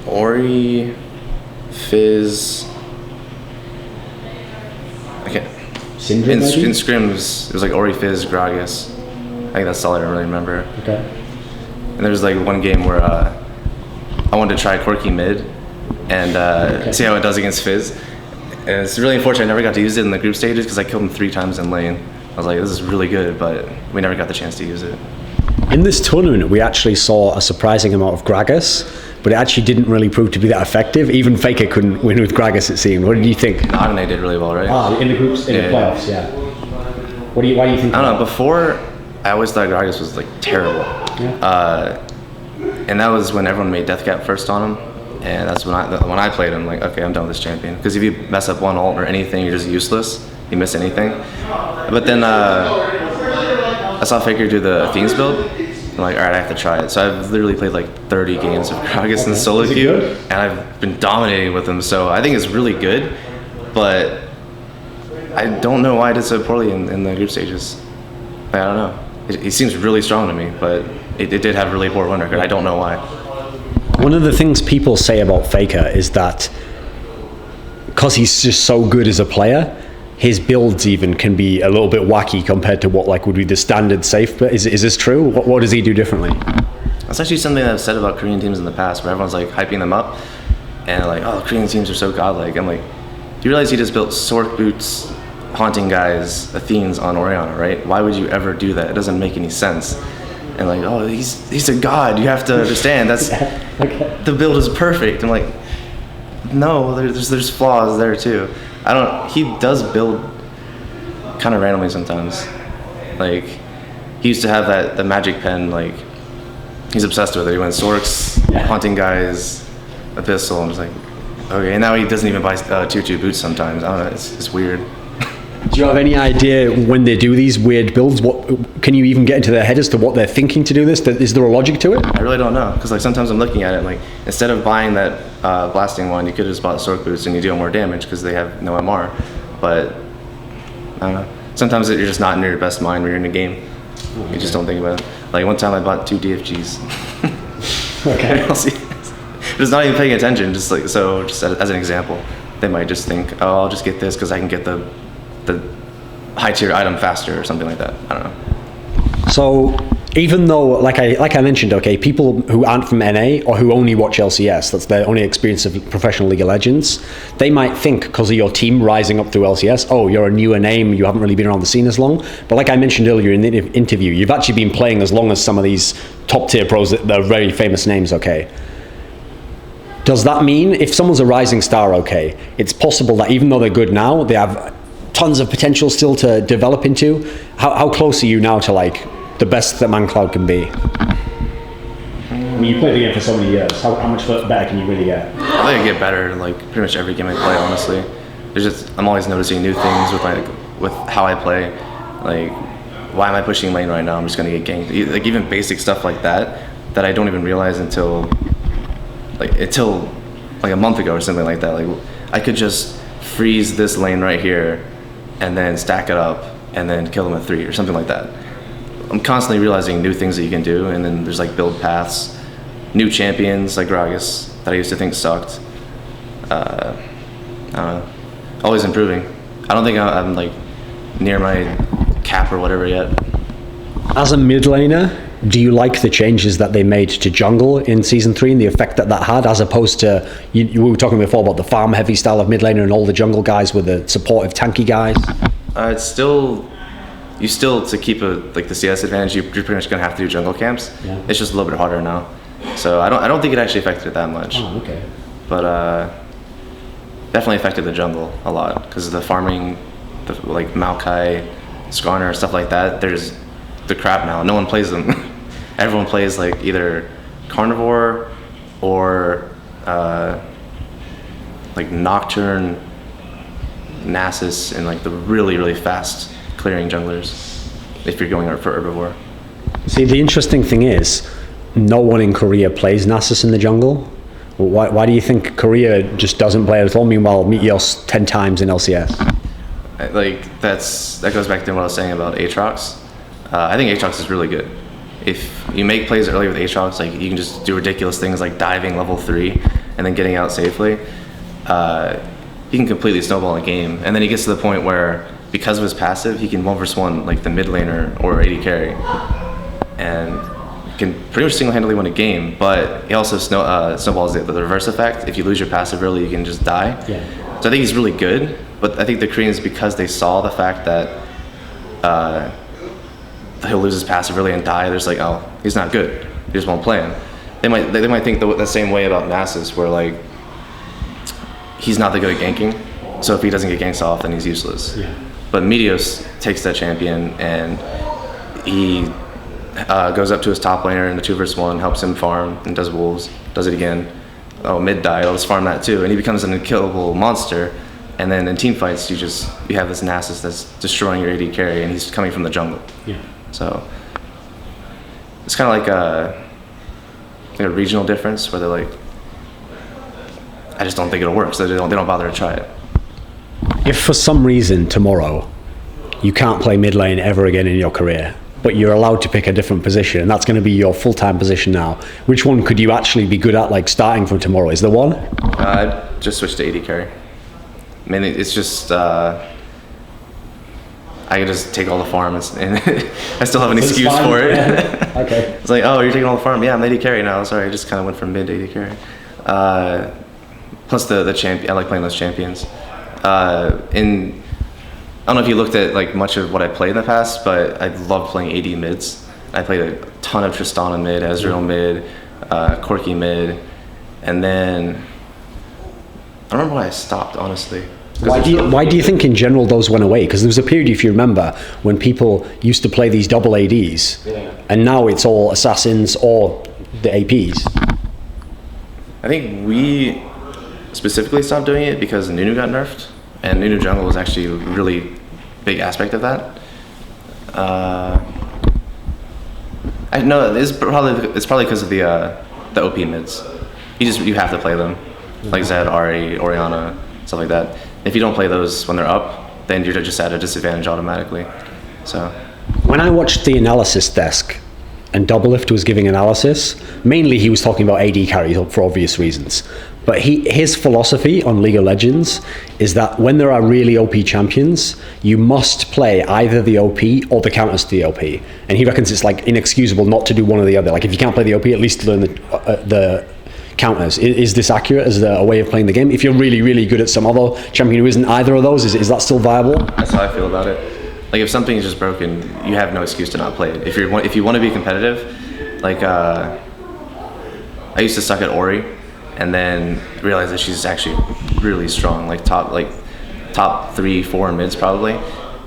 Ori, Fizz. Okay.
Syndra,
in
maybe?
scrims, it was like Ori, Fizz, Gragas. I think that's all I really remember.
Okay.
And there was like one game where I wanted to try Quirky mid and see how it does against Fizz. And it's really unfortunate I never got to use it in the group stages because I killed him 3 times in lane. I was like, this is really good, but we never got the chance to use it.
In this tournament, we actually saw a surprising amount of Gragas, but it actually didn't really prove to be that effective. Even Faker couldn't win with Gragas, it seemed. What did you think?
mTw.NA did really well, right?
In the groups, in the playoffs, yeah. Why do you think?
I don't know. Before, I always thought Gragas was like terrible. Yeah. And that was when everyone made Deathcap first on him. And that's when I played him, like, okay, I'm done with this champion. Because if you mess up one ult or anything, you're just useless. You miss anything. But then I saw Faker do the Athene's build. I'm like, all right, I have to try it. So I've literally played like 30 games of Gragas in solo queue, and I've been dominating with him. So I think it's really good, but I don't know why I did so poorly in the group stages. Like, I don't know. He seems really strong to me, but it did have a really poor win record. I don't know why.
One of the things people say about Faker is that because he's just so good as a player, his builds even can be a little bit wacky compared to what like would be the standard safe. But is this true? What does he do differently?
That's actually something that I've said about Korean teams in the past, where everyone's like hyping them up and like, oh, Korean teams are so godlike. I'm like, do you realize he just built Sork Boots, Haunting Guys, Athenes on Oriana, right? Why would you ever do that? It doesn't make any sense. And like, oh, he's a god. You have to understand. That's okay. The build is perfect. I'm like, no, there's flaws there too. He does build kind of randomly sometimes. Like, he used to have the magic pen, like, he's obsessed with it. He went Sorks, Haunting Guys, Abyssal. I'm just like, okay. And now he doesn't even buy 2-2 boots sometimes. I don't know, it's weird.
Do you have any idea when they do these weird builds, can you even get into their head as to what they're thinking to do this? Is there a logic to it?
I really don't know, because like sometimes I'm looking at it, like instead of buying that blasting one, you could have just bought Sork Boots and you deal more damage because they have no MR. But I don't know. Sometimes you're just not in your best mind when you're in a game. You just don't think about it. Like one time I bought 2 DFGs. Okay. I'll see. Just not even paying attention, just as an example. They might just think, oh, I'll just get this because I can get the high tier item faster or something like that. I don't know.
So even though, like I mentioned, okay, people who aren't from NA or who only watch LCS, that's their only experience of professional League of Legends, they might think because of your team rising up through LCS, oh, you're a newer name, you haven't really been around the scene as long. But like I mentioned earlier in the interview, you've actually been playing as long as some of these top tier pros that are very famous names, okay? Does that mean if someone's a rising star, okay, it's possible that even though they're good now, they have tons of potential still to develop into? How close are you now to like the best that mTw can be? I mean, you played the game for so many years. How much better can you really get?
I think I get better in like pretty much every game I play. Honestly, I'm always noticing new things with how I play. Like, why am I pushing lane right now? I'm just gonna get ganked. Like even basic stuff like that I don't even realize until a month ago or something like that. Like I could just freeze this lane right here, and then stack it up, and then kill them at 3 or something like that. I'm constantly realizing new things that you can do, and then there's like build paths, new champions like Gragas that I used to think sucked. I don't know, always improving. I don't think I'm like near my cap or whatever yet.
As a mid laner, do you like the changes that they made to jungle in Season 3 and the effect that had, as opposed to, we were talking before about the farm heavy style of mid laner and all the jungle guys with the supportive tanky guys?
It's still, to keep the CS advantage, you're pretty much gonna have to do jungle camps.
Yeah.
It's just a little bit harder now. So I don't think it actually affected it that much.
Oh, okay.
But definitely affected the jungle a lot, because the farming, like Maokai, Skarner, stuff like that, there's the crap now. No one plays them. Everyone plays like either Carnivore or like Nocturne, Nasus, and like the really, really fast clearing junglers if you're going for Herbivore.
See, the interesting thing is, no one in Korea plays Nasus in the jungle. Why do you think Korea just doesn't play it at all? Meanwhile, Meteos 10 times in LCS.
Like that goes back to what I was saying about Aatrox. I think Aatrox is really good. If you make plays early with Aatrox, like you can just do ridiculous things like diving level 3 and then getting out safely. He can completely snowball a game, and then he gets to the point where, because of his passive, he can 1v1 like the mid laner or AD carry, and can pretty much single-handedly win a game. But he also snowballs the reverse effect. If you lose your passive early, you can just die. Yeah. So I think he's really good. But I think the Koreans, because they saw the fact that he'll lose his passive early and die, there's like, oh, he's not good. He just won't play him. They might think the same way about Nasus, where like he's not that good at ganking. So if he doesn't get ganks off, then he's useless. Yeah. But Meteos takes that champion, and he goes up to his top laner in the 2v1, helps him farm, and does wolves, does it again. Oh, mid die, let's farm that too. And he becomes an unkillable monster. And then in team fights, you have this Nasus that's destroying your AD carry, and he's coming from the jungle. Yeah. So it's kind of like a regional difference where they're like, I just don't think it'll work, so they don't bother to try it.
If for some reason tomorrow you can't play mid lane ever again in your career, but you're allowed to pick a different position, and that's going to be your full-time position now, which one could you actually be good at, like starting from tomorrow? Is there one?
I'd just switch to AD carry. I mean, it's just I could just take all the farm, and I still have an excuse for it.
Yeah. Okay.
It's like, oh, you're taking all the farm? Yeah, I'm AD carry now. Sorry, I just kind of went from mid to AD carry. Plus the champion, I like playing those champions. I don't know if you looked at like much of what I played in the past, but I loved playing AD mids. I played a ton of Tristana mid, Ezreal mid, Corki mid, and then I don't remember why I stopped, honestly.
Why do you think in general those went away? Because there was a period, if you remember, when people used to play these double ADs, and now it's all assassins or the APs.
I think we specifically stopped doing it because Nunu got nerfed, and Nunu jungle was actually a really big aspect of that. I know it's probably because of the OP mids. You have to play them, like Zed, Ahri, Oriana, stuff like that. If you don't play those when they're up, then you're just at a disadvantage automatically. So
when I watched the analysis desk and Doublelift was giving analysis, mainly he was talking about AD carries for obvious reasons. But his philosophy on League of Legends is that when there are really OP champions, you must play either the OP or the counters to the OP. And he reckons it's like inexcusable not to do one or the other. Like if you can't play the OP, at least learn the counters. Is this accurate as a way of playing the game? If you're really, really good at some other champion who isn't either of those, is that still viable?
That's how I feel about it. Like if something is just broken, you have no excuse to not play it. If you want to be competitive, like I used to suck at Ori, and then realized that she's actually really strong, like top 3-4 in mids probably,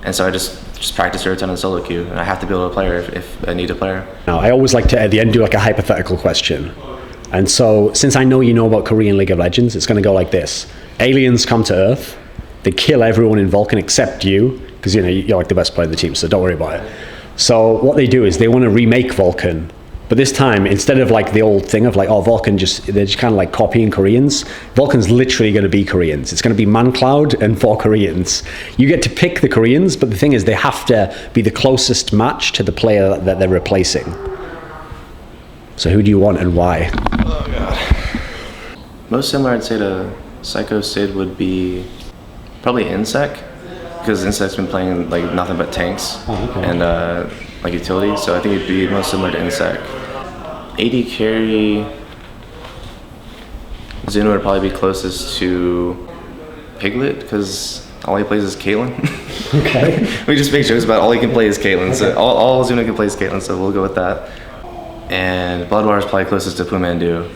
and so I just just practice every time in solo queue, and I have to be able to play her if I need to play her.
Now, I always like to at the end do like a hypothetical question. And so, since I know you know about Korean League of Legends, it's going to go like this. Aliens come to Earth, they kill everyone in Vulcun except you, because you know, you're like the best player in the team, so don't worry about it. So what they do is they want to remake Vulcun, but this time, instead of like the old thing of like, oh, Vulcun they're just kind of like copying Koreans, Vulcan's literally going to be Koreans. It's going to be mncloud and 4 Koreans. You get to pick the Koreans, but the thing is they have to be the closest match to the player that they're replacing. So who do you want and why?
Oh god. Most similar I'd say to Psycho Sid would be probably Insec, because Insec's been playing like nothing but tanks and like utility, so I think it'd be most similar to Insec. AD carry, Zuno would probably be closest to Piglet, because all he plays is Caitlyn.
Okay.
We just make jokes about all he can play is Caitlyn, so all Zuno can play is Caitlyn, so we'll go with that. And BloodWater is probably closest to Pumandu.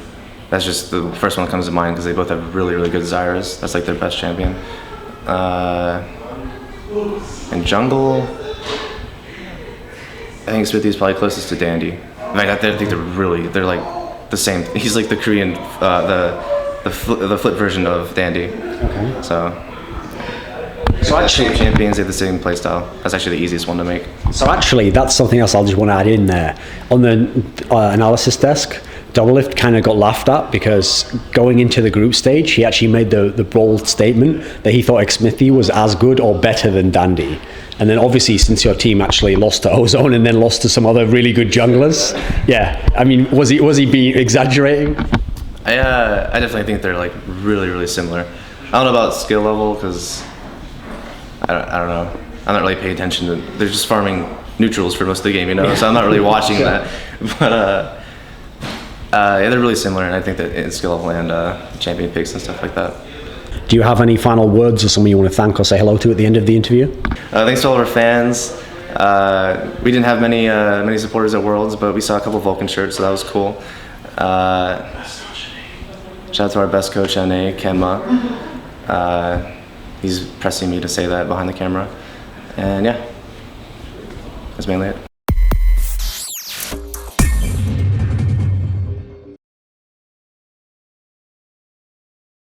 That's just the first one that comes to mind, because they both have really, really good Zyras. That's like their best champion. And jungle, I think Xmithie is probably closest to Dandy. In fact, I think they're like the same. He's like the Korean, the flip version of Dandy. Okay. So actually, champions, they have the same playstyle. That's actually the easiest one to make.
So actually, that's something else I'll just want to add in there. On the analysis desk, Doublelift kind of got laughed at because going into the group stage, he actually made the bold statement that he thought Xmithie was as good or better than Dandy. And then obviously, since your team actually lost to Ozone and then lost to some other really good junglers, yeah, I mean, was he being exaggerating?
I definitely think they're like really, really similar. I don't know about skill level, because I don't know. I'm not really paying attention to. They're just farming neutrals for most of the game, you know. So I'm not really watching that. But yeah, they're really similar, and I think that in skill level and champion picks and stuff like that.
Do you have any final words or someone you want to thank or say hello to at the end of the interview?
Thanks to all of our fans. We didn't have many supporters at Worlds, but we saw a couple of Vulcun shirts, so that was cool. Shout out to our best coach, NA, Kenma. He's pressing me to say that behind the camera. And yeah, that's mainly it.